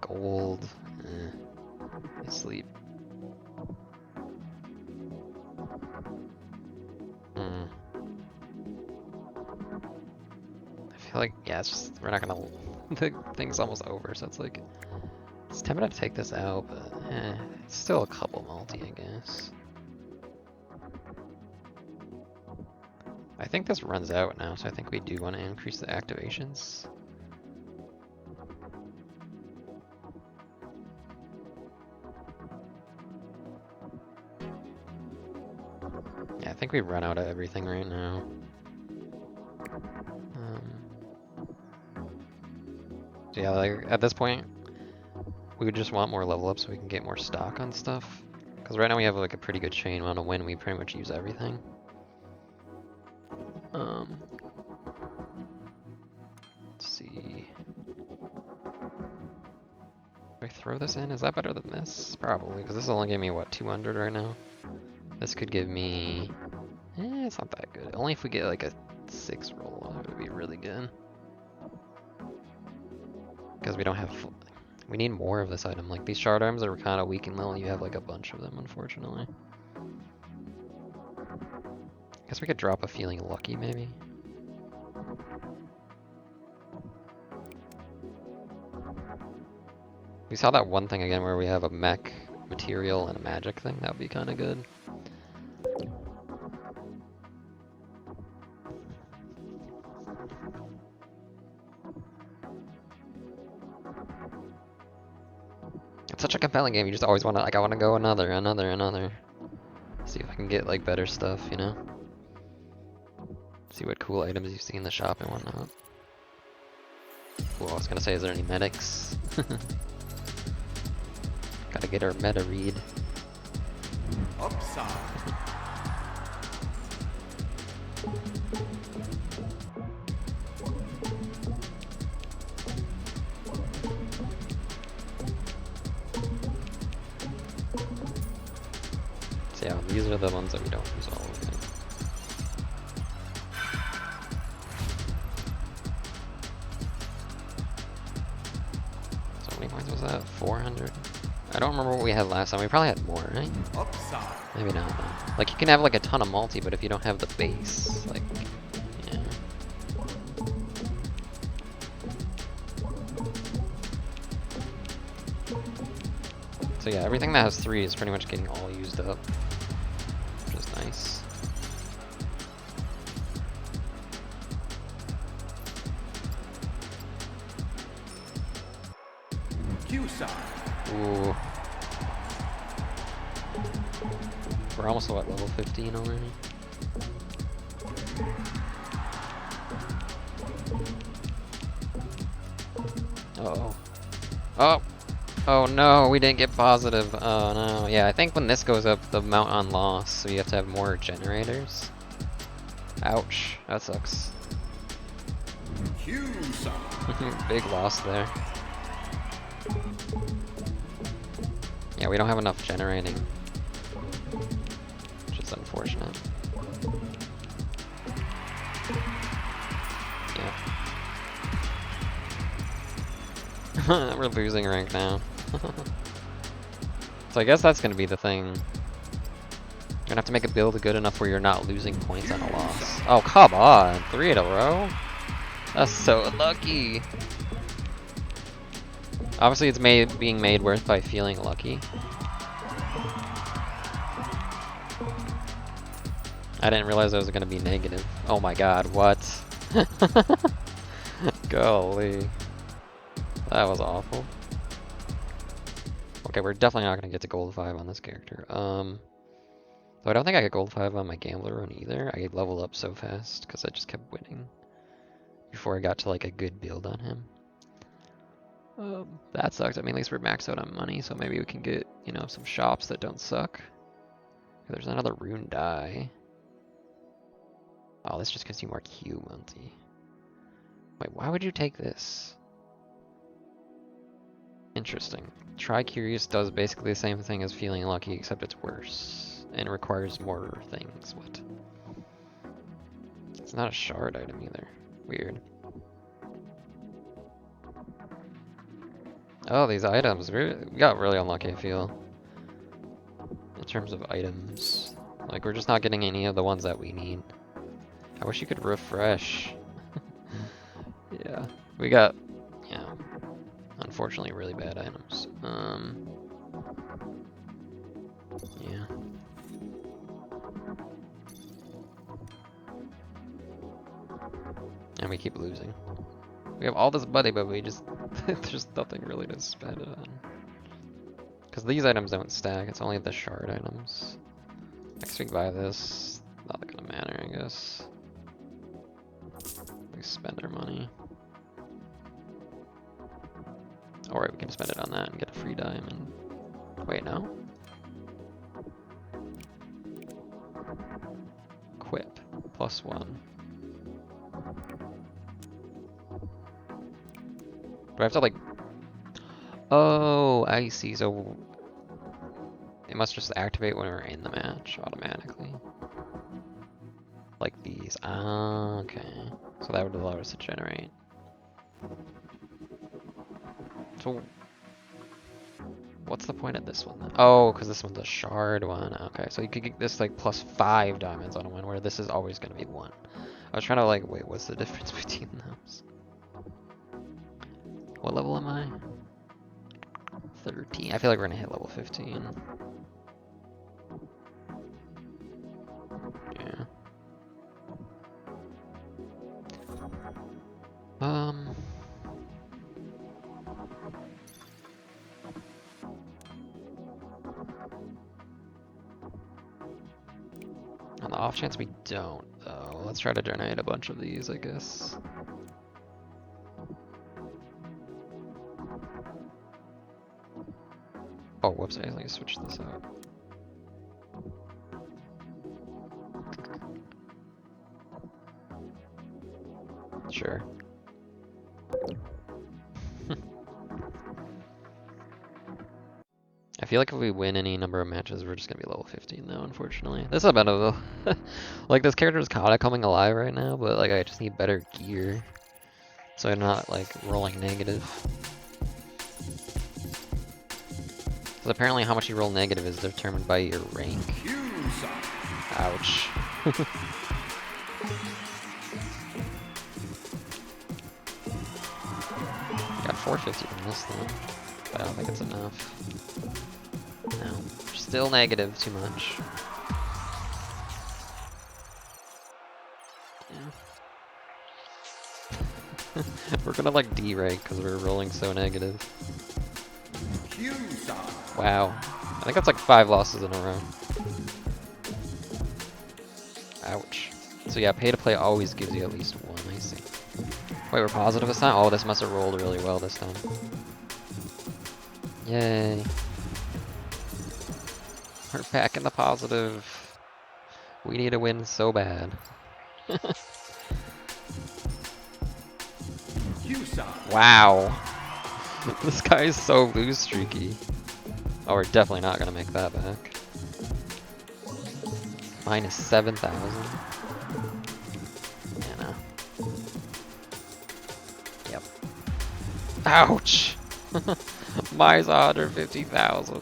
Gold. I sleep. I feel like, yeah, it's just, we're not gonna, the thing's almost over, so it's like, it's tempting to take this out, but it's still a couple multi, I guess. I think this runs out now, so I think we do want to increase the activations. Yeah, I think we run out of everything right now. So yeah, like at this point, we would just want more level up so we can get more stock on stuff. Because right now we have like a pretty good chain. On a win, we pretty much use everything. Let's see. If I throw this in, is that better than this? Probably, because this will only give me what, 200 right now. This could give me, it's not that good. Only if we get like a 6 roll, it would be really good. Because we don't have, we need more of this item. Like these shard arms are kind of weak and low. You have like a bunch of them, unfortunately. Guess we could drop a feeling lucky, maybe. We saw that one thing again where we have a mech material and a magic thing. That would be kind of good. It's such a compelling game. You just always want to, like, I want to go another. See if I can get like better stuff, you know? See what cool items you see in the shop and whatnot. Ooh, I was gonna say, is there any medics? Gotta get our meta read. Upside. So yeah, these are the ones that we don't use all of them. So how many points was that? 400? I don't remember what we had last time. We probably had more, right? Upside. Maybe not. Though. Like, you can have like a ton of multi, but if you don't have the base, like, yeah. So yeah, everything that has 3 is pretty much getting all used up, which is nice. Q side. Ooh. We're almost at level 15 already. Uh-oh. Oh! Oh no, we didn't get positive. Oh no. Yeah, I think when this goes up, the amount on loss, so you have to have more generators. Ouch. That sucks. Q side. Big loss there. Yeah, we don't have enough generating. Which is unfortunate. Yeah. We're losing rank now. So I guess that's gonna be the thing. You're gonna have to make a build good enough where you're not losing points on a loss. Oh, come on! 3 in a row? That's so unlucky. Obviously it's being made worth by feeling lucky. I didn't realize it was gonna be negative. Oh my god, what? Golly. That was awful. Okay, we're definitely not gonna get to gold 5 on this character. So I don't think I got gold 5 on my gambler run either. I leveled up so fast because I just kept winning before I got to like a good build on him. That sucks. I mean, at least we're maxed out on money, so maybe we can get, you know, some shops that don't suck. There's another rune die. Oh, this just gives you more Q multi. Wait, why would you take this? Interesting. Tri-Curious does basically the same thing as Feeling Lucky, except it's worse. And requires more things. What? It's not a shard item either. Weird. Oh, these items. We got really unlucky, I feel. In terms of items. Like, we're just not getting any of the ones that we need. I wish you could refresh. Yeah. We got, yeah, unfortunately really bad items. Yeah. And we keep losing. We have all this buddy, but we just, there's nothing really to spend it on. Because these items don't stack, it's only the shard items. Next we can buy this, not gonna matter, I guess. We spend our money. Alright, we can spend it on that and get a free diamond. Wait, no? Equip, +1. Do I have to like... Oh, I see, so... It must just activate when we're in the match automatically. Like these. Ah, okay. So that would allow us to generate. So... What's the point of this one then? Oh, because this one's a shard one. Okay, so you could get this like +5 diamonds on one, where this is always going to be 1. I was trying to like, wait, what's the difference between those? What level am I? 13. I feel like we're going to hit level 15. Yeah. On the off chance we don't, though, let's try to generate a bunch of these, I guess. Oh, whoops, I accidentally switched this out. Sure. I feel like if we win any number of matches, we're just gonna be level 15 though, unfortunately. This is a bit of a... like, this character is kinda coming alive right now, but like, I just need better gear. So I'm not, like, rolling negative. So apparently how much you roll negative is determined by your rank. Ouch. Got 450 from this though, but I don't think it's enough. No, still negative too much. Yeah. We're gonna like D-rank because we're rolling so negative. Wow, I think that's like 5 losses in a row. Ouch. So yeah, pay to play always gives you at least 1, I see. Wait, we're positive this time? Oh, this must have rolled really well this time. Yay. We're back in the positive. We need to win so bad. Wow. This guy is so lose streaky. Oh, we're definitely not gonna make that back. Minus 7,000. Yeah, no. Yep. Ouch! Minus 150,000.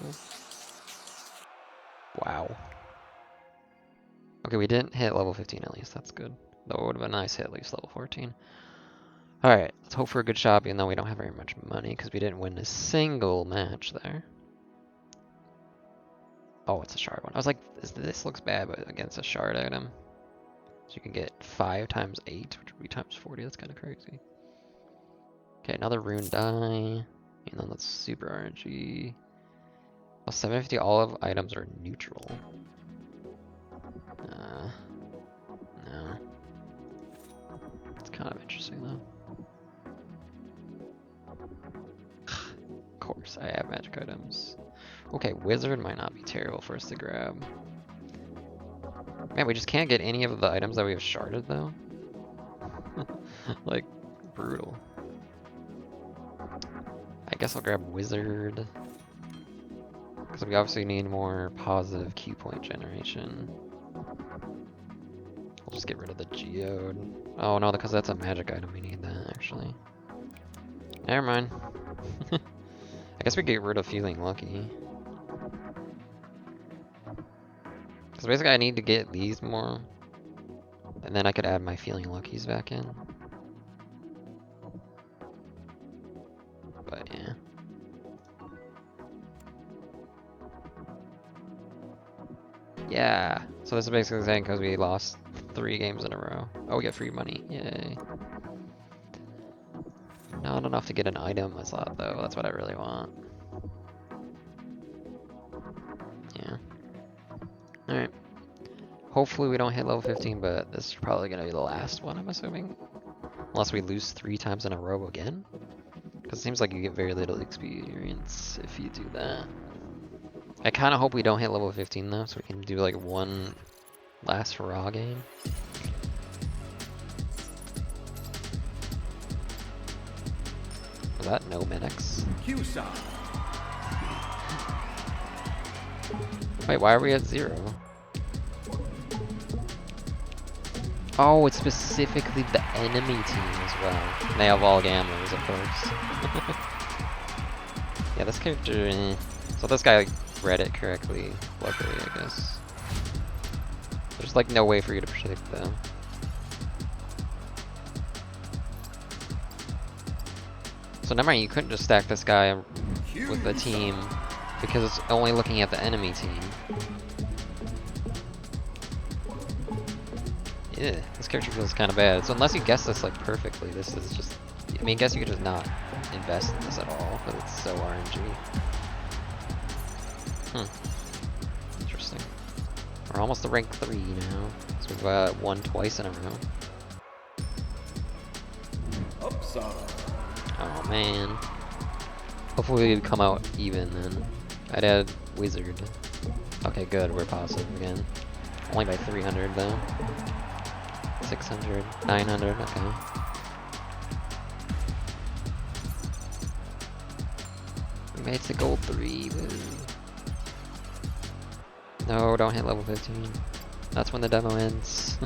Wow. Okay, we didn't hit level 15 at least, that's good. Though it would have been nice to hit at least level 14. Alright, let's hope for a good shot, even though we don't have very much money, because we didn't win a single match there. Oh, it's a shard one. I was like, this looks bad, but against a shard item. So you can get 5 times 8, which would be times 40. That's kind of crazy. Okay, another rune die. And then that's super RNG. Well, 750, all of items are neutral. No. It's kind of interesting, though. Of course, I have magic items. Okay, wizard might not be terrible for us to grab. Man, we just can't get any of the items that we have sharded, though. Like, brutal. I guess I'll grab wizard. Because we obviously need more positive Q point generation. I'll just get rid of the geode. Oh no, because that's a magic item, we need that, actually. Never mind. I guess we get rid of feeling lucky. Because basically I need to get these more. And then I could add my feeling luckies back in. But yeah. Yeah. So this is basically saying because we lost 3 games in a row. Oh, we get free money. Yay. Not enough to get an item, I thought, though. That's what I really want. Yeah. Alright. Hopefully we don't hit level 15, but this is probably going to be the last one, I'm assuming. Unless we lose 3 times in a row again. Because it seems like you get very little experience if you do that. I kind of hope we don't hit level 15 though, so we can do like one last raw game. Was that no medics? Wait, why are we at 0? Oh, it's specifically the enemy team as well. And they have all gamblers, of course. Yeah, this character... So this guy read it correctly, luckily, I guess. There's like no way for you to predict them. So never mind, you couldn't just stack this guy with the team because it's only looking at the enemy team. Yeah, this character feels kind of bad. So unless you guess this like perfectly, this is just... I mean, I guess you could just not invest in this at all, but it's so RNG. Interesting. We're almost to rank 3 now. So we've won twice in a row. Oh man. Hopefully we come out even then. I'd add wizard. Okay, good, we're positive again. Only by 300 though. 600, 900, okay. We made it to gold 3, woo. No, don't hit level 15. That's when the demo ends.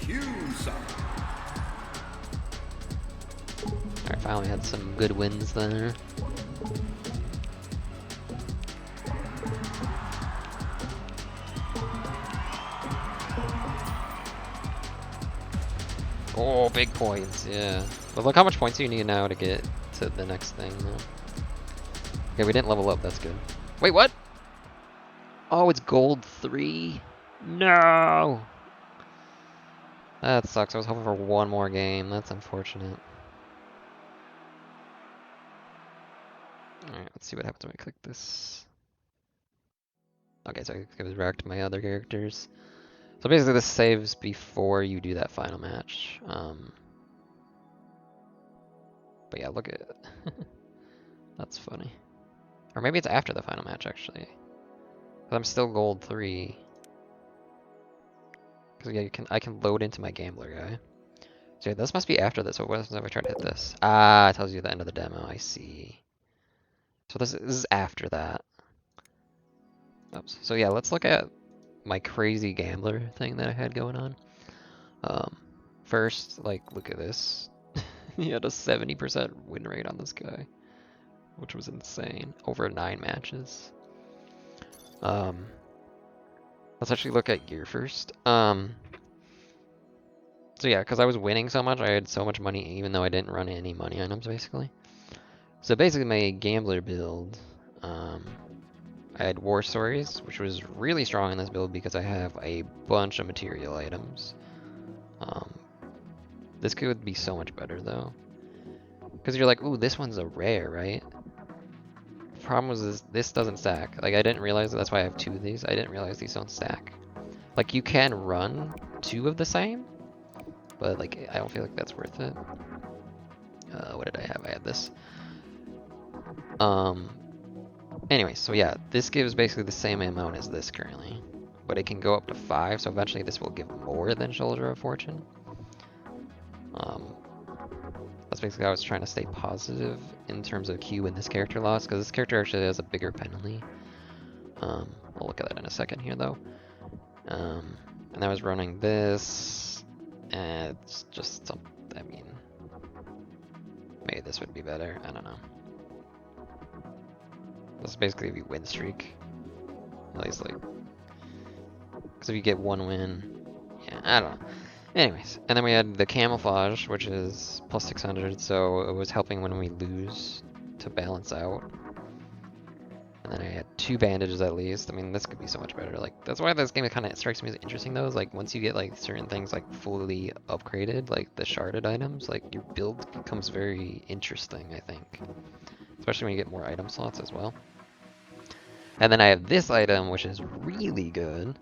Q-Side. Alright, finally had some good wins there. Oh, big points, yeah. But look how much points you need now to get to the next thing, though. Okay, we didn't level up, that's good. Wait, what? Oh, it's gold 3? No! That sucks, I was hoping for one more game, that's unfortunate. Alright, let's see what happens when I click this. Okay, so it goes back to my other characters. So basically this saves before you do that final match. But yeah, look at it. That's funny. Or maybe it's after the final match, actually. 'Cause I'm still gold 3. Because yeah, I can load into my gambler guy. So yeah, this must be after this. So what happens if I try to hit this? Ah, it tells you the end of the demo. I see. So this is after that. Oops. So yeah, let's look at my crazy gambler thing that I had going on. First, like, look at this. He had a 70% win rate on this guy, which was insane. Over 9 matches. Let's actually look at gear first. So yeah, because I was winning so much, I had so much money even though I didn't run any money items, basically. So basically my gambler build, I had War Stories, which was really strong in this build because I have a bunch of material items. This could be so much better though. Because you're like, ooh, this one's a rare, right? The problem was this doesn't stack. Like, I didn't realize that's why I have 2 of these. I didn't realize these don't stack. Like, you can run 2 of the same, but like, I don't feel like that's worth it. What did I have? I had this. Anyway, so yeah, this gives basically the same amount as this currently, but it can go up to 5, so eventually this will give more than Shoulder of Fortune. That's basically how I was trying to stay positive in terms of Q in this character loss, because this character actually has a bigger penalty. We'll look at that in a second here, though. And I was running this, and it's just something, I mean, maybe this would be better, I don't know. This is basically a win streak. At least, like, because if you get 1 win, yeah, I don't know. Anyways, and then we had the camouflage, which is plus 600, so it was helping when we lose to balance out. And then I had 2 bandages at least. I mean, this could be so much better. Like, that's why this game kind of strikes me as interesting, though, is like once you get like certain things like fully upgraded, like the sharded items, like your build becomes very interesting, I think. Especially when you get more item slots as well. And then I have this item, which is really good.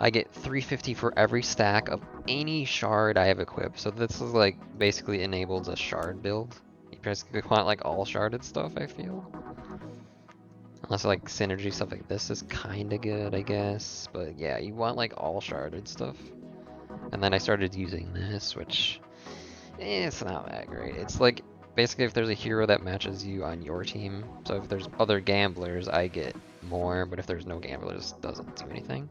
I get 350 for every stack of any shard I have equipped. So this is like basically enables a shard build. You basically want like all sharded stuff, I feel. Unless like synergy stuff like this is kinda good, I guess. But yeah, you want like all sharded stuff. And then I started using this, which it's not that great. It's like basically if there's a hero that matches you on your team. So if there's other gamblers, I get more. But if there's no gamblers, it doesn't do anything.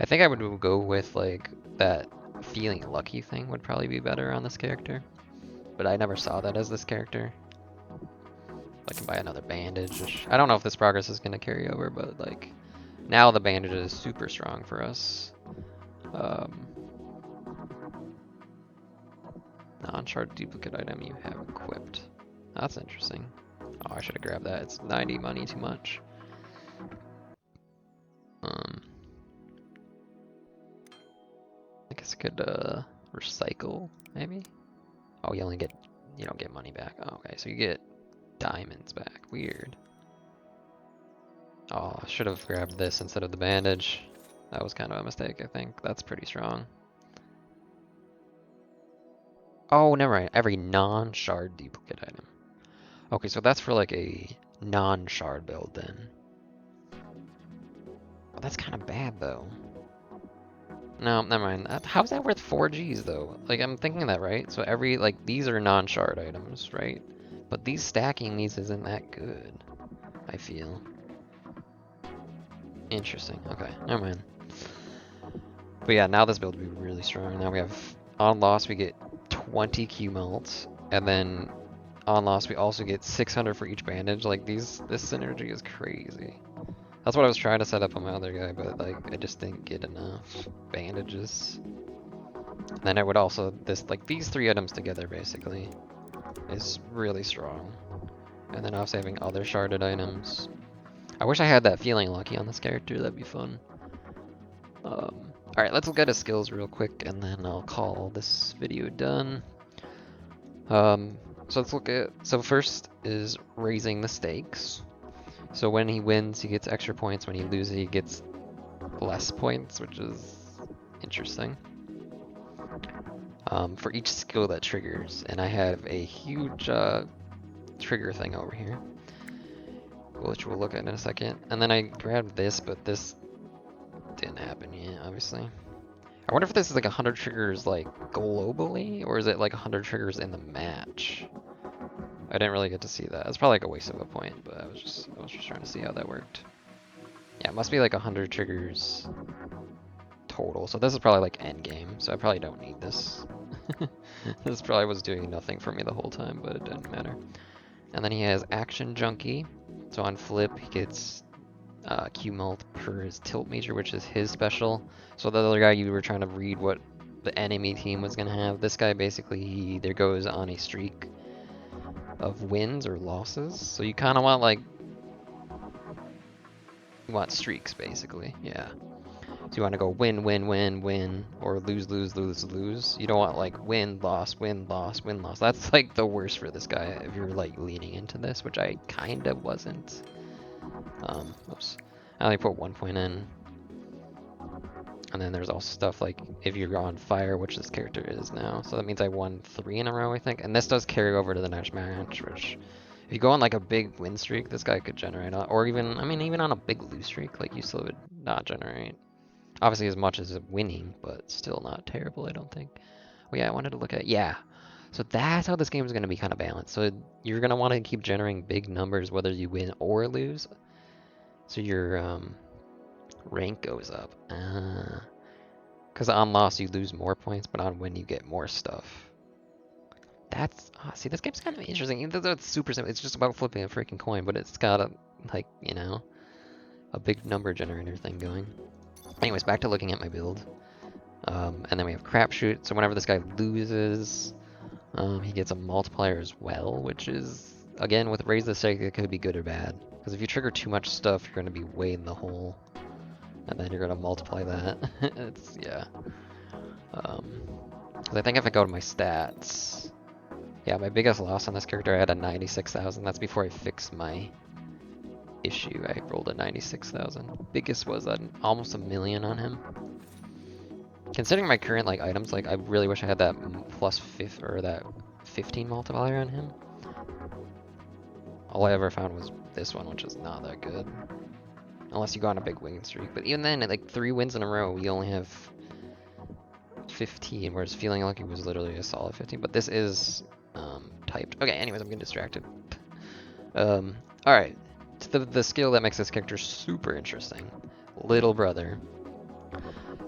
I think I would go with like that feeling lucky thing would probably be better on this character. But I never saw that as this character. I can buy another bandage, which I don't know if this progress is going to carry over, but like now the bandage is super strong for us. Non-shard duplicate item you have equipped. That's interesting. Oh, I should have grabbed that. It's 90 money too much. I guess I could recycle, maybe? Oh, you don't get money back. Oh, okay, so you get diamonds back. Weird. Oh, I should have grabbed this instead of the bandage. That was kind of a mistake, I think. That's pretty strong. Oh, never mind. Every non-shard duplicate item. Okay, so that's for like a non-shard build then. Oh, that's kind of bad though. No, never mind. How's that worth 4 Gs though? Like, I'm thinking that, right? So like, these are non-shard items, right? But stacking these isn't that good, I feel. Interesting. Okay, never mind. But yeah, now this build will be really strong. Now we have on loss we get 20 Q melts, and then on loss we also get 600 for each bandage. Like this synergy is crazy. That's what I was trying to set up on my other guy, but like I just didn't get enough bandages. And then I would also these 3 items together basically is really strong. And then also having other sharded items. I wish I had that feeling lucky on this character. That'd be fun. Alright, let's look at his skills real quick, and then I'll call this video done. So let's look at, so first is raising the stakes. So when he wins, he gets extra points. When he loses, he gets less points, which is interesting. For each skill that triggers, and I have a huge trigger thing over here, which we'll look at in a second. And then I grabbed this, but this didn't happen yet, obviously. I wonder if this is like 100 triggers like globally, or is it like 100 triggers in the match? I didn't really get to see that. It's probably like a waste of a point, but I was just trying to see how that worked. Yeah, it must be like 100 triggers total. So this is probably like end game, so I probably don't need this. This probably was doing nothing for me the whole time, but it didn't matter. And then he has Action Junkie. So on flip, he gets Q mult per his tilt meter, which is his special. So the other guy, you were trying to read what the enemy team was gonna have. This guy basically, he either goes on a streak of wins or losses. So you kind of want like, you want streaks basically, yeah. So you want to go win, win, win, win, or lose, lose, lose, lose. You don't want like win, loss, win, loss, win, loss. That's like the worst for this guy if you're like leaning into this, which I kind of wasn't. Oops. I only put 1 point in. And then there's also stuff like if you're on fire, which this character is now. So that means I won 3 in a row, I think. And this does carry over to the next match, which if you go on like a big win streak, this guy could generate, or even, I mean, even on a big lose streak, like you still would not generate. Obviously as much as winning, but still not terrible, I don't think. Oh yeah, I wanted to look at, yeah. So that's how this game is going to be kind of balanced. So you're going to want to keep generating big numbers whether you win or lose. So your rank goes up. Because on loss you lose more points, but on win you get more stuff. That's, see, this game's kind of interesting. Even though it's super simple, it's just about flipping a freaking coin, but it's got a, like, you know, a big number generator thing going. Anyways, back to looking at my build. And then we have Crapshoot. So whenever this guy loses, he gets a multiplier as well, which is, again, with Raise the Stake, it could be good or bad. Because if you trigger too much stuff, you're going to be way in the hole. And then you're going to multiply that. It's, yeah. Because I think if I go to my stats, yeah, my biggest loss on this character, I had a 96,000. That's before I fixed my issue. I rolled a 96,000. Biggest was almost 1 million on him. Considering my current like items, like I really wish I had that that 15 multiplier on him. All I ever found was this one, which is not that good. Unless you go on a big win streak. But even then, at like 3 wins in a row, we only have 15, whereas Feeling Lucky was literally a solid 15. But this is typed. Okay, anyways, I'm getting distracted. Alright. The skill that makes this character super interesting. Little Brother.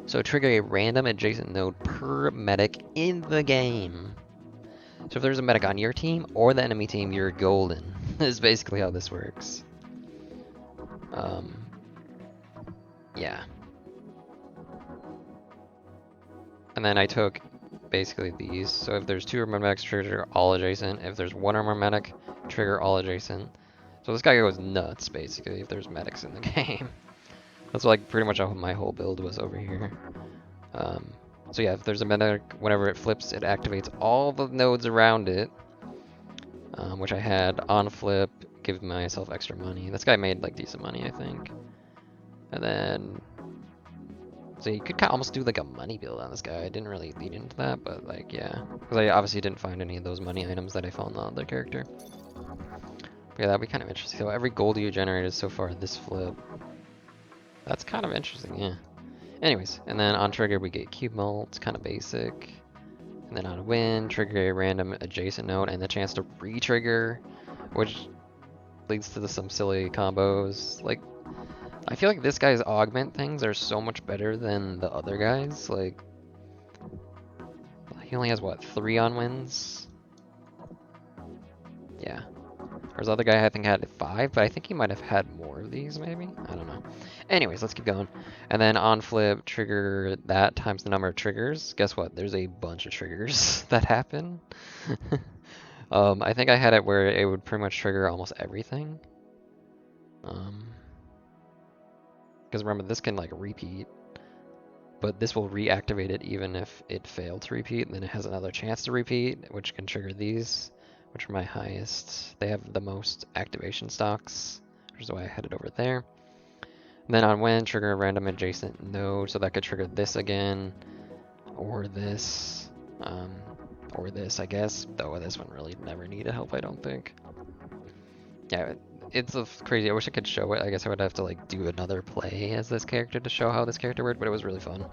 So trigger a random adjacent node per medic in the game. So if there's a medic on your team or the enemy team, you're golden. Is basically how this works. Yeah. And then I took basically these. So if there's 2 or more medics, trigger all adjacent. If there's 1 or more medic, trigger all adjacent. So this guy goes nuts, basically, if there's medics in the game. That's like pretty much how my whole build was over here. So yeah, if there's a medic, whenever it flips, it activates all the nodes around it. Which I had on flip, give myself extra money. This guy made like decent money, I think. And then, so you could almost do like a money build on this guy. I didn't really lead into that, but like, yeah. Because I obviously didn't find any of those money items that I found on the other character. But yeah, that'd be kind of interesting. So every gold you generated so far this flip. That's kind of interesting, yeah. Anyways, and then on trigger we get Cube Mult, it's kind of basic. And then on win, trigger a random adjacent node and the chance to re-trigger, which leads to some silly combos. Like, I feel like this guy's augment things are so much better than the other guys. Like, he only has what, 3 on wins? Yeah. Whereas the other guy I think had 5, but I think he might have had more of these maybe? I don't know. Anyways, let's keep going. And then on flip, trigger that times the number of triggers. Guess what? There's a bunch of triggers that happen. I think I had it where it would pretty much trigger almost everything. Because remember, this can like repeat, but this will reactivate it even if it failed to repeat, and then it has another chance to repeat, which can trigger these, which are my highest. They have the most activation stocks, which is why I had it over there. And then on when, trigger a random adjacent node, so that could trigger this again, or this, I guess, though this one really never needed help, I don't think. Yeah, it's crazy. I wish I could show it. I guess I would have to like do another play as this character to show how this character worked, but it was really fun.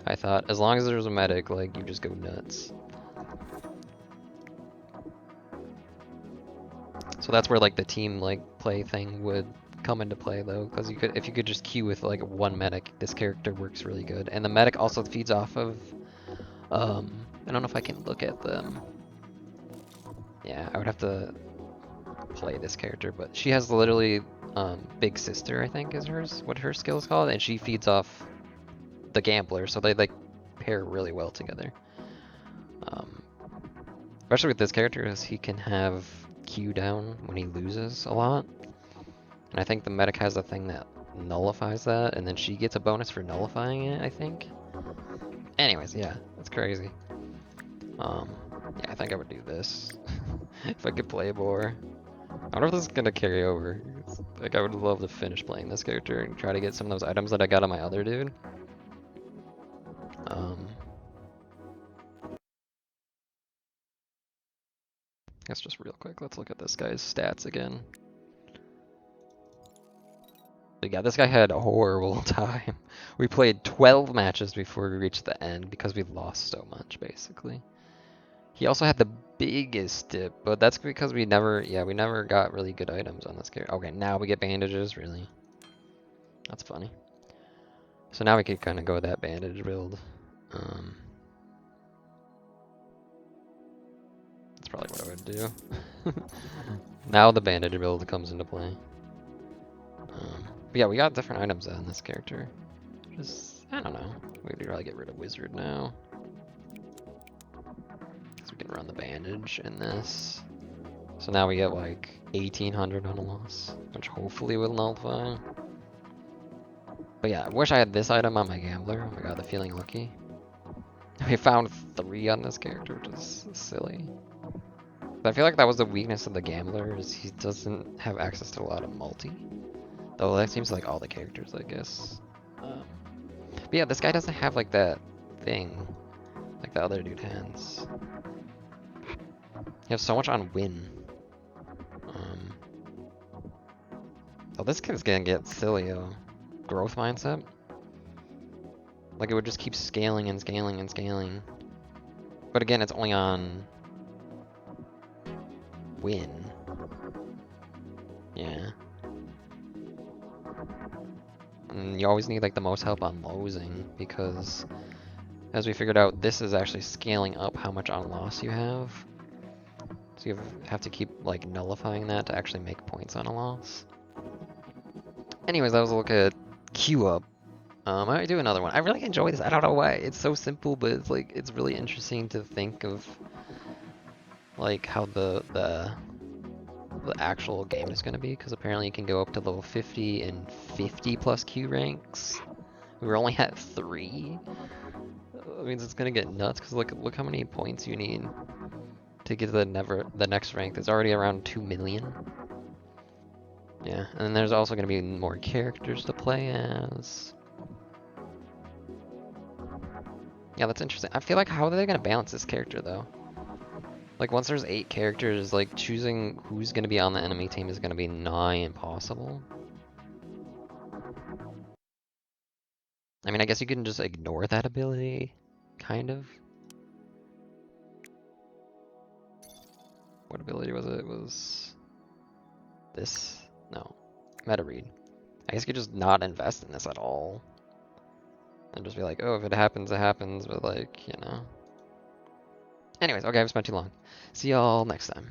I thought as long as there was a medic, like you just go nuts. So that's where like the team like play thing would come into play though, because you could if you could just queue with like one medic, this character works really good. And the medic also feeds off of I don't know if I can look at them. Yeah, I would have to play this character, but she has literally Big Sister, I think is what her skill is called, and she feeds off the Gambler, so they like pair really well together. Especially with this character, because he can have Q down when he loses a lot, and I think the medic has a thing that nullifies that, and then she gets a bonus for nullifying it, I think. Anyways, yeah, that's crazy. Yeah, I think I would do this if I could play more. I wonder if this is gonna carry over. Like, I would love to finish playing this character and try to get some of those items that I got on my other dude. I guess just real quick, let's look at this guy's stats again. But yeah, this guy had a horrible time. We played 12 matches before we reached the end because we lost so much, basically. He also had the biggest dip, but that's because we never got really good items on this character. Okay, now we get bandages, really. That's funny. So now we could kind of go with that bandage build. That's probably what I would do. Now the bandage build comes into play. But yeah, we got different items on this character. Just, I don't know. We'd probably get rid of Wizard now. So we can run the bandage in this. So now we get like 1800 on a loss, which hopefully will nullify. But yeah, I wish I had this item on my Gambler. Oh my god, the Feeling Lucky. We found 3 on this character, which is silly. But I feel like that was the weakness of the Gambler, is he doesn't have access to a lot of multi. Though that seems like all the characters, I guess. But yeah, this guy doesn't have like that thing like the other dude has. He has so much on win. Oh, this kid's gonna get silly, growth mindset. Like it would just keep scaling and scaling and scaling. But again, it's only on win. Yeah. And you always need like the most help on losing, because as we figured out, this is actually scaling up how much on loss you have. So you have to keep like nullifying that to actually make points on a loss. Anyways, that was a look at Q Up. I might do another one. I really enjoy this. I don't know why. It's so simple, but it's like it's really interesting to think of like how the actual game is going to be, because apparently you can go up to level 50 and 50 plus Q ranks. We were only at 3. That means it's going to get nuts, because look how many points you need to get to the next rank. It's already around 2 million. Yeah, and then there's also going to be more characters to play as. Yeah, that's interesting. I feel like how are they going to balance this character though? Like once there's 8 characters, like choosing who's going to be on the enemy team is going to be nigh impossible. I mean, I guess you can just ignore that ability, kind of. What ability was it? It was this? No, Meta Read. I guess you could just not invest in this at all. And just be like, oh, if it happens, it happens, but like, you know. Anyways, okay, I've spent too long. See y'all next time.